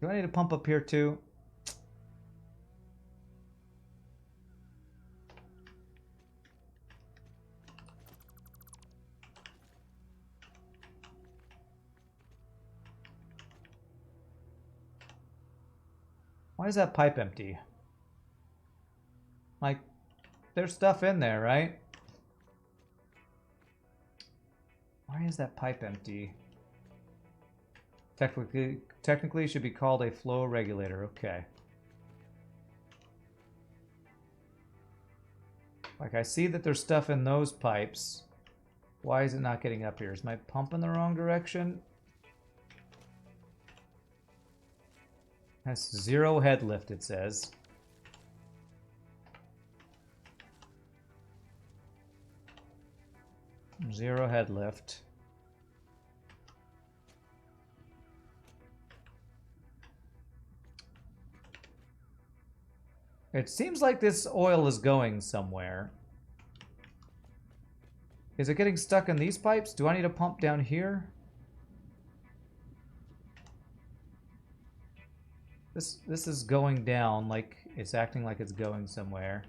Do I need a pump up here too? Why is that pipe empty? Like, there's stuff in there, right? Why is that pipe empty? Technically it should be called a flow regulator. Okay. Like, I see that there's stuff in those pipes. Why is it not getting up here? Is my pump in the wrong direction? That's 0 head lift, it says. Zero head lift. It seems like this oil is going somewhere. Is it getting stuck in these pipes? Do I need a pump down here? This is going down, like it's acting like it's going somewhere.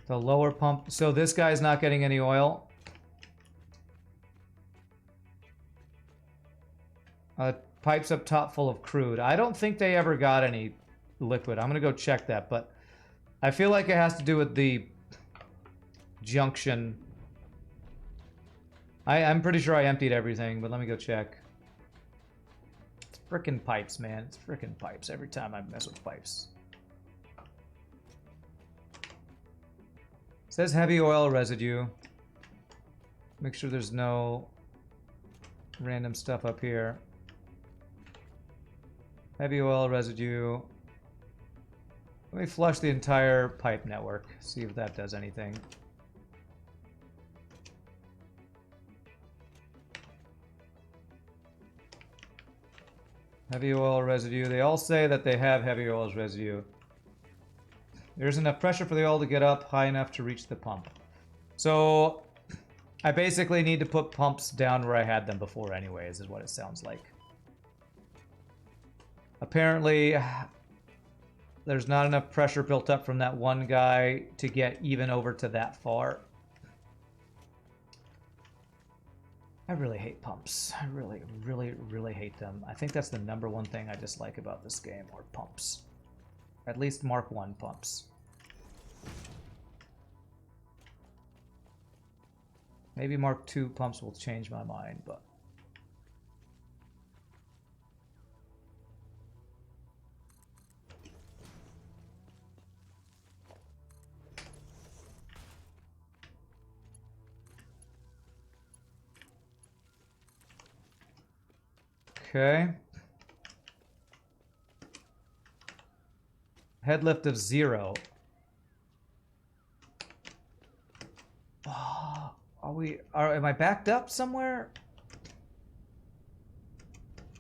The lower pump. So this guy's not getting any oil. Pipes up top full of crude. I don't think they ever got any liquid. I'm gonna go check that, but I feel like it has to do with the junction. I'm pretty sure I emptied everything, but let me go check. It's frickin' pipes, man. It's frickin' pipes every time I mess with pipes. It says heavy oil residue. Make sure there's no random stuff up here. Heavy oil residue. Let me flush the entire pipe network, see if that does anything. Heavy oil residue. They all say that they have heavy oil residue. There's enough pressure for the oil to get up high enough to reach the pump. So I basically need to put pumps down where I had them before anyways, is what it sounds like. Apparently, there's not enough pressure built up from that one guy to get even over to that far. I really hate pumps. I really, really, really hate them. I think that's the #1 thing I dislike about this game, are pumps. At least Mark 1 pumps. Maybe Mark 2 pumps will change my mind, but... Okay. Head lift of 0. Oh, am I backed up somewhere?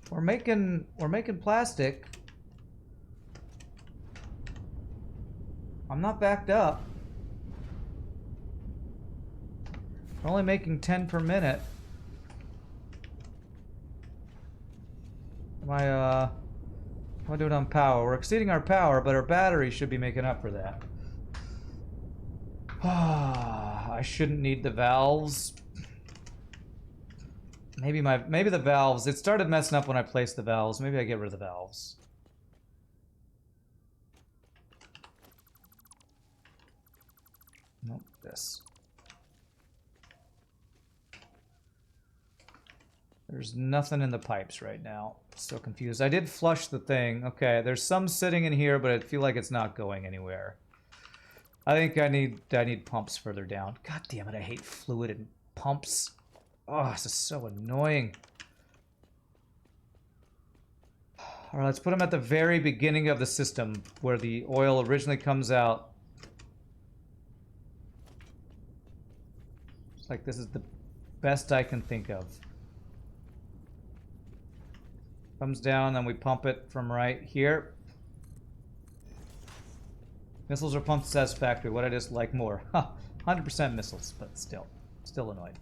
We're making plastic. I'm not backed up. We're only making 10 per minute. Am I doing on power? We're exceeding our power, but our battery should be making up for that. I shouldn't need the valves. Maybe the valves. It started messing up when I placed the valves. Maybe I get rid of the valves. Nope, this. There's nothing in the pipes right now. So confused. I did flush the thing. Okay, there's some sitting in here, but I feel like it's not going anywhere. I think I need pumps further down. God damn it, I hate fluid and pumps. Oh, this is so annoying. Alright, let's put them at the very beginning of the system, where the oil originally comes out. It's like this is the best I can think of. Comes down, then we pump it from right here. Missiles are pumped to Satisfactory. What I just like more. 100% missiles, but still annoyed.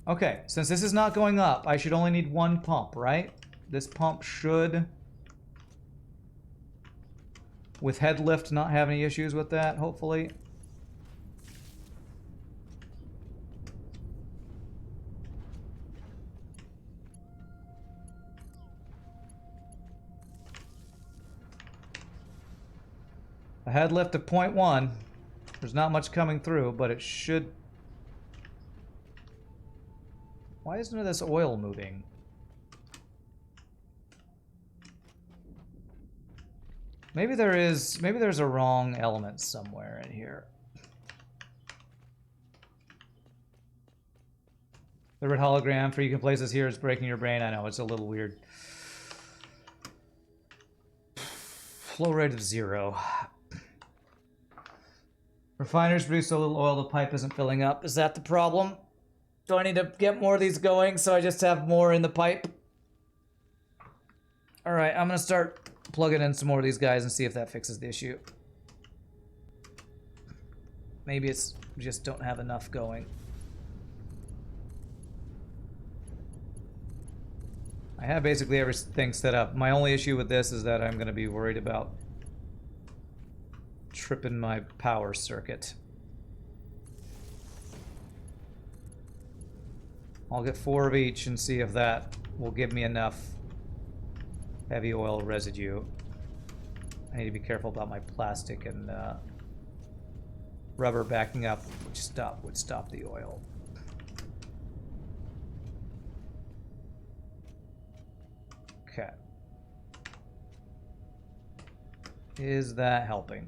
Okay, since this is not going up, I should only need 1 pump, right? This pump should, with head lift, not have any issues with that, hopefully. A head lift of 0.1. There's not much coming through, but it should... Why isn't this oil moving? Maybe there's a wrong element somewhere in here. The red hologram for you can place this here is breaking your brain. I know, it's a little weird. Flow rate of 0. Refiners produce so little oil the pipe isn't filling up. Is that the problem? Do I need to get more of these going so I just have more in the pipe? Alright, I'm gonna start plug it in some more of these guys and see if that fixes the issue. Maybe it's just don't have enough going. I have basically everything set up. My only issue with this is that I'm going to be worried about tripping my power circuit. I'll get 4 of each and see if that will give me enough heavy oil residue. I need to be careful about my plastic and rubber backing up, which would stop the oil. Okay. Is that helping?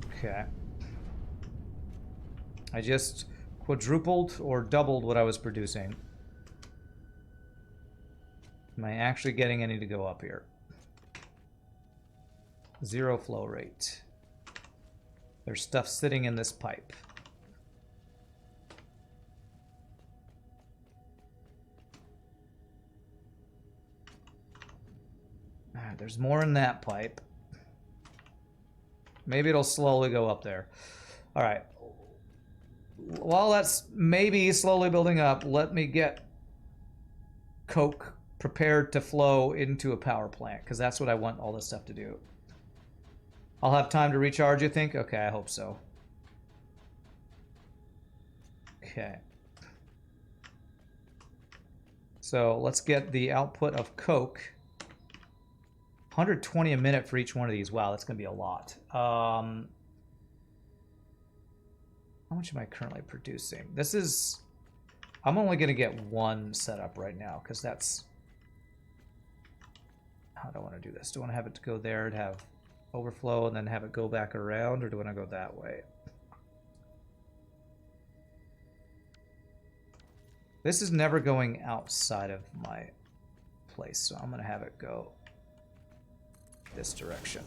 Okay. I just quadrupled or doubled what I was producing. Am I actually getting any to go up here? 0 flow rate. There's stuff sitting in this pipe. There's more in that pipe. Maybe it'll slowly go up there. All right. While that's maybe slowly building up, let me get coke prepared to flow into a power plant, because that's what I want all this stuff to do. I'll have time to recharge, you think? Okay, I hope so. Okay. So let's get the output of coke. 120 a minute for each one of these. Wow, that's going to be a lot. How much am I currently producing? This is... I'm only going to get one set up right now, because that's... How do I want to do this? Do I want to have it go there and have overflow and then have it go back around, or do I want to go that way? This is never going outside of my place, so I'm going to have it go this direction.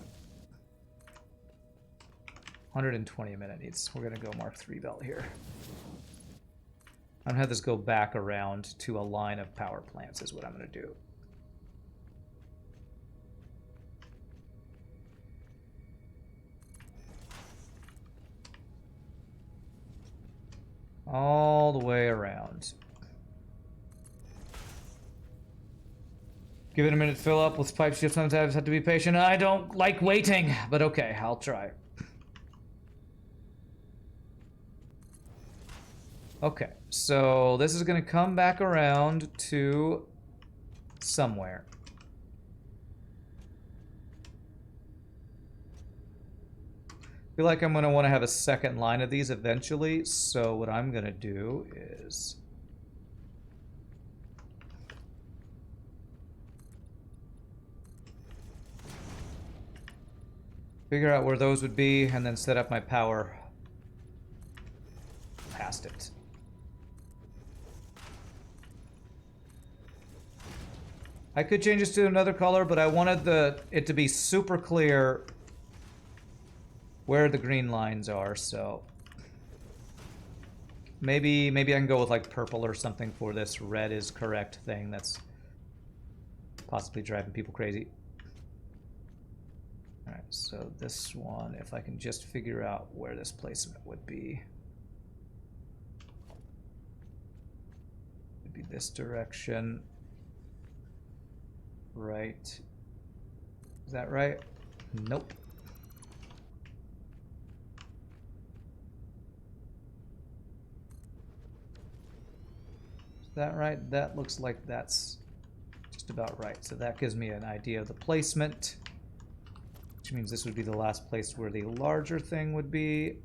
120 a minute needs. We're going to go Mark III belt here. I'm going to have this go back around to a line of power plants is what I'm going to do. All the way around. Give it a minute to fill up with pipes. You sometimes have to be patient. I don't like waiting, but okay, I'll try. Okay, so this is going to come back around to somewhere. I feel like I'm going to want to have a second line of these eventually, so what I'm going to do is... figure out where those would be, and then set up my power past it. I could change this to another color, but I wanted it to be super clear where the green lines are, so maybe I can go with like purple or something for this red is correct thing that's possibly driving people crazy. Alright, so this one, if I can just figure out where this placement would be. It'd be this direction. Right. Is that right? Nope. Is that right? That looks like that's just about right. So that gives me an idea of the placement. Which means this would be the last place where the larger thing would be.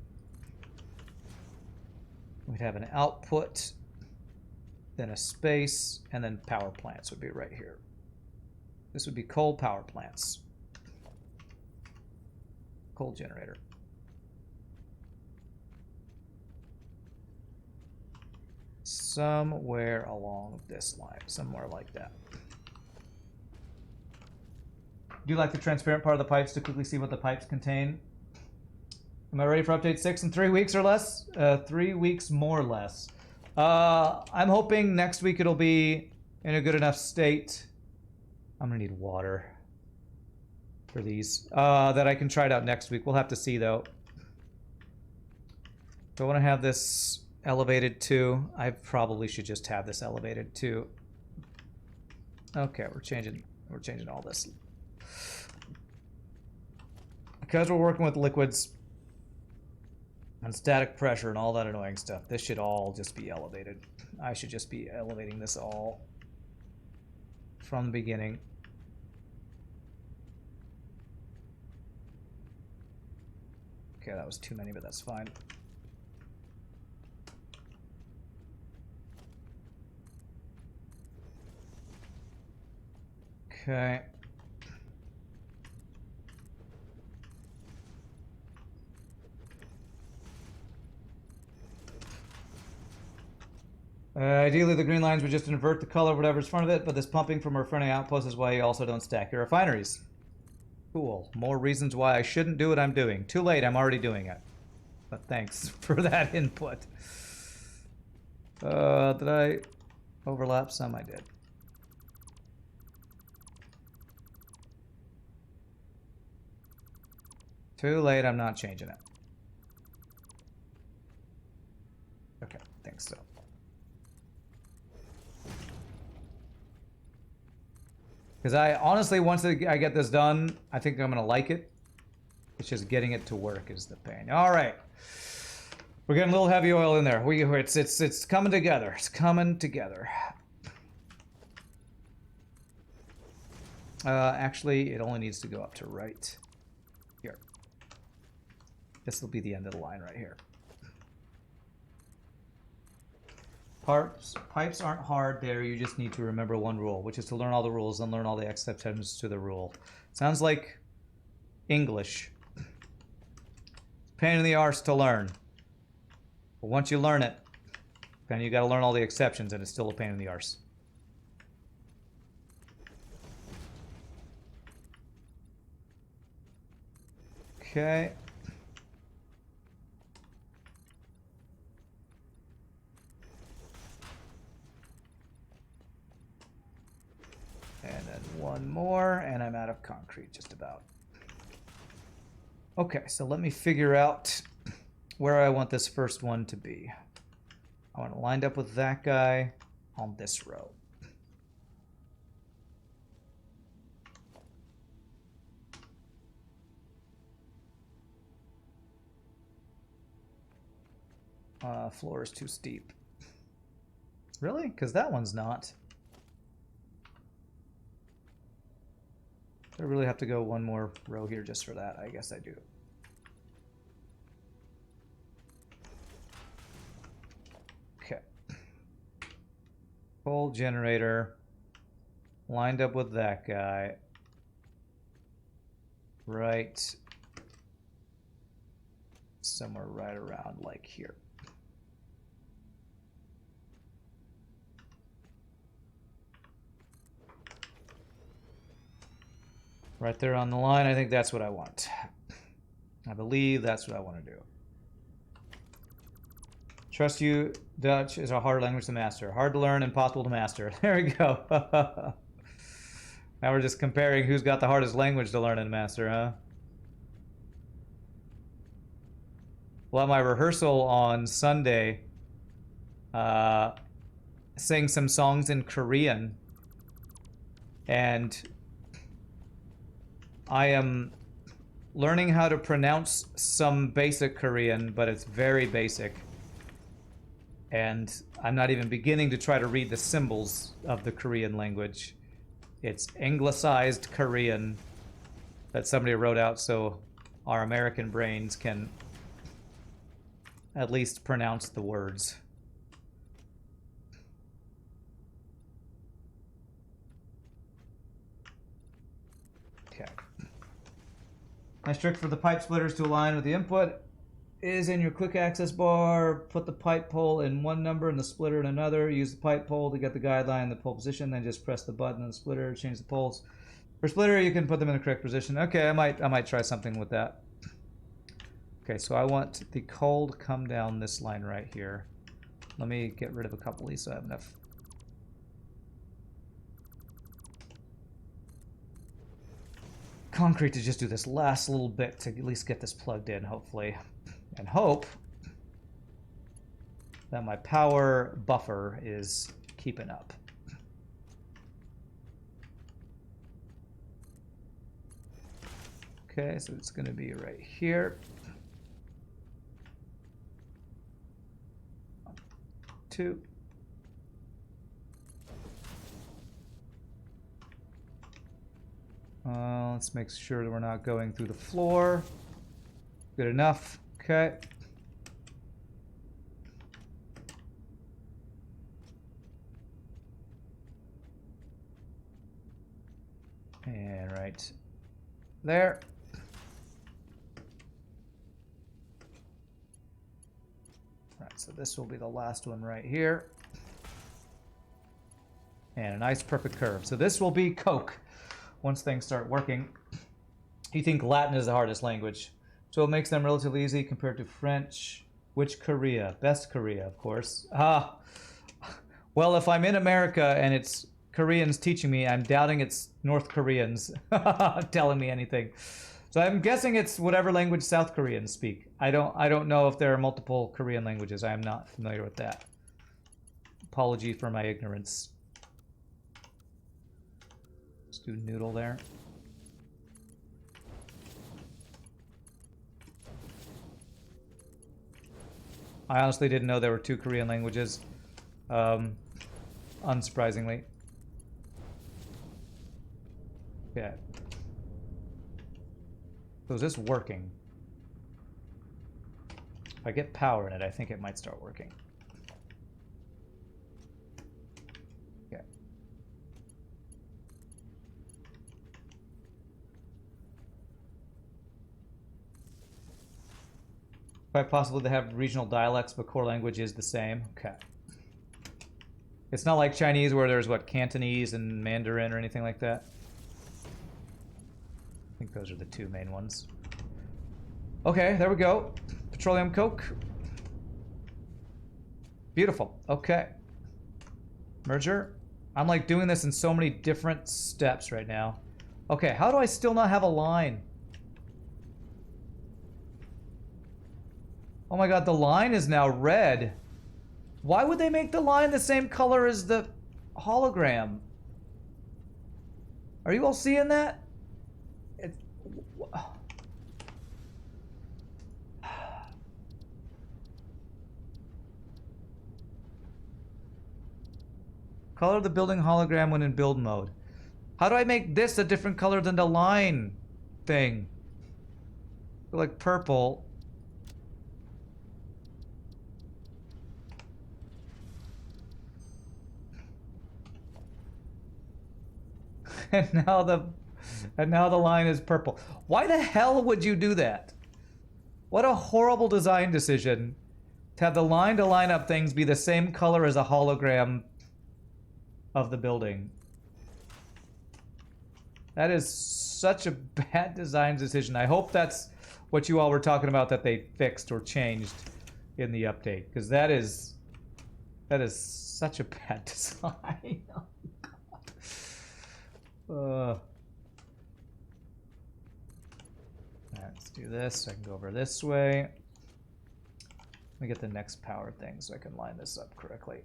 We'd have an output, then a space, and then power plants would be right here. This would be coal power plants. Coal generator. Somewhere along this line, somewhere like that. Do you like the transparent part of the pipes to quickly see what the pipes contain? Am I ready for update 6 in 3 weeks or less? 3 weeks more or less. I'm hoping next week it'll be in a good enough state. I'm gonna need water for these that I can try it out next week. We'll have to see though. Do I want to have this elevated too? I probably should just have this elevated too. Okay, we're changing all this. Because we're working with liquids and static pressure and all that annoying stuff, this should all just be elevated. I should just be elevating this all from the beginning. Okay, that was too many, but that's fine. Okay. Ideally, the green lines would just invert the color of whatever's in front of it, but this pumping from our refining outpost is why you also don't stack your refineries. Cool. More reasons why I shouldn't do what I'm doing. Too late, I'm already doing it. But thanks for that input. Did I overlap some? I did. Too late, I'm not changing it. Okay, thanks so. Because I honestly, once I get this done, I think I'm going to like it. It's just getting it to work is the pain. All right. We're getting a little heavy oil in there. It's coming together. It's coming together. Actually, it only needs to go up to right here. This will be the end of the line right here. Pipes aren't hard there, you just need to remember one rule, which is to learn all the rules and learn all the exceptions to the rule. Sounds like English. Pain in the arse to learn. But once you learn it, then you gotta learn all the exceptions and it's still a pain in the arse. Okay. And then one more, and I'm out of concrete, just about. Okay, so let me figure out where I want this first one to be. I want it lined up with that guy on this row. Floor is too steep. Really? Because that one's not. I really have to go one more row here just for that. I guess I do. Okay. Coal generator lined up with that guy. Right. Somewhere right around like here. Right there on the line, I think that's what I want. I believe that's what I want to do. Trust you, Dutch is a hard language to master. Hard to learn, impossible to master. There we go. Now we're just comparing who's got the hardest language to learn and master, huh? Well, at my rehearsal on Sunday, sang some songs in Korean, and I am learning how to pronounce some basic Korean, but it's very basic. And I'm not even beginning to try to read the symbols of the Korean language. It's anglicized Korean that somebody wrote out so our American brains can at least pronounce the words. Okay. Nice trick for the pipe splitters to align with the input is in your quick access bar. Put the pipe pole in one number and the splitter in another. Use the pipe pole to get the guideline in the pole position. Then just press the button on the splitter, change the poles. For splitter, you can put them in the correct position. Okay, I might try something with that. Okay, so I want the coal to come down this line right here. Let me get rid of a couple of these so I have enough concrete to just do this last little bit to at least get this plugged in, hopefully. And hope that my power buffer is keeping up. Okay, so it's going to be right here. 2. Let's make sure that we're not going through the floor. Good enough. Okay. And right there. Right, so this will be the last one right here. And a nice perfect curve. So this will be Coke once things start working. You think Latin is the hardest language. So it makes them relatively easy compared to French. Which Korea? Best Korea, of course. Well, if I'm in America and it's Koreans teaching me, I'm doubting it's North Koreans telling me anything. So I'm guessing it's whatever language South Koreans speak. I don't know if there are multiple Korean languages. I am not familiar with that. Apology for my ignorance. Let's do noodle there. I honestly didn't know there were 2 Korean languages. Unsurprisingly. Yeah. So is this working? If I get power in it, I think it might start working. Yeah. Quite possible to have regional dialects, but core language is the same. Okay. It's not like Chinese where there's, what, Cantonese and Mandarin or anything like that? I think those are the 2 main ones. Okay, there we go. Petroleum coke. Beautiful. Okay. Merger. I'm like doing this in so many different steps right now. Okay, how do I still not have a line? Oh my god, the line is now red. Why would they make the line the same color as the hologram? Are you all seeing that? Color the building hologram when in build mode. How do I make this a different color than the line thing? Like purple. And now the line is purple. Why the hell would you do that? What a horrible design decision to have the line to line up things be the same color as a hologram of the building. That is such a bad design decision. I hope that's what you all were talking about that they fixed or changed in the update, because that is such a bad design. Let's do this so I can go over this way. Let me get the next power thing so I can line this up correctly.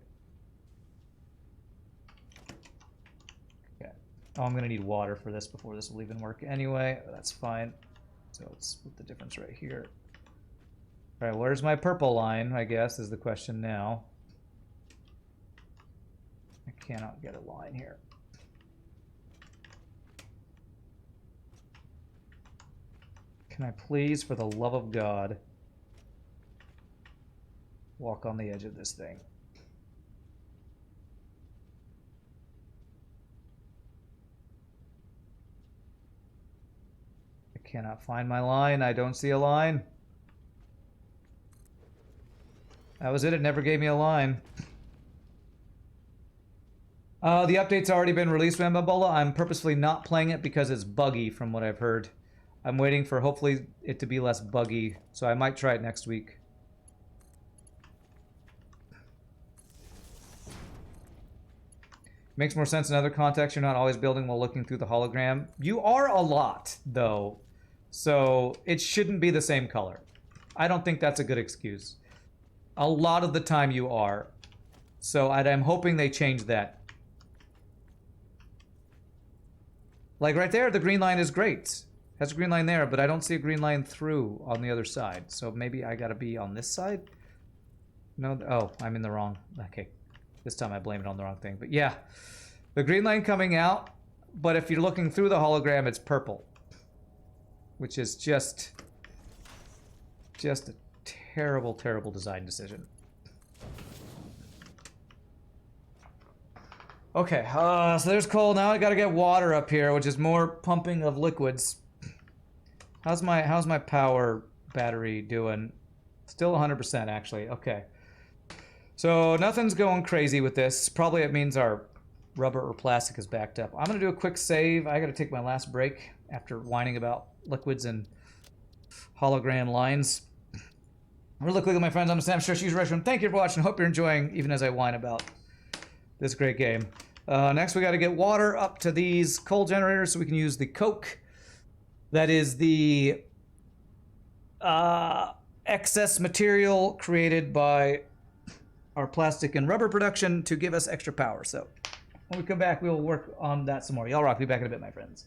Okay. Oh, I'm gonna need water for this before this will even work anyway. That's fine. So let's split the difference right here. All right, where's my purple line, I guess, is the question now. I cannot get a line here. Can I please, for the love of God, walk on the edge of this thing? I cannot find my line. I don't see a line. That was it. It never gave me a line. The update's already been released, Rambola. I'm purposefully not playing it because it's buggy from what I've heard. I'm waiting for hopefully it to be less buggy, so I might try it next week. Makes more sense in other contexts. You're not always building while looking through the hologram. You are a lot, though, so it shouldn't be the same color. I don't think that's a good excuse. A lot of the time you are. So I'm hoping they change that. Like right there, the green line is great. Has a green line there, but I don't see a green line through on the other side. So maybe I gotta be on this side? No, oh, I'm in the wrong. Okay, this time I blame it on the wrong thing. But yeah, the green line coming out, but if you're looking through the hologram, it's purple. Which is just a terrible, terrible design decision. Okay, so there's coal. Now I gotta get water up here, which is more pumping of liquids. How's my power battery doing? Still 100% actually. Okay. So nothing's going crazy with this. Probably it means our rubber or plastic is backed up. I'm gonna do a quick save. I gotta take my last break after whining about liquids and hologram lines. Really quickly, my friends, I'm Sam Shush User Restroom. Thank you for watching. Hope you're enjoying, even as I whine about this great game. Next, we got to get water up to these coal generators so we can use the coke. That is the excess material created by our plastic and rubber production to give us extra power. So when we come back, we will work on that some more. Y'all rock. Be back in a bit, my friends.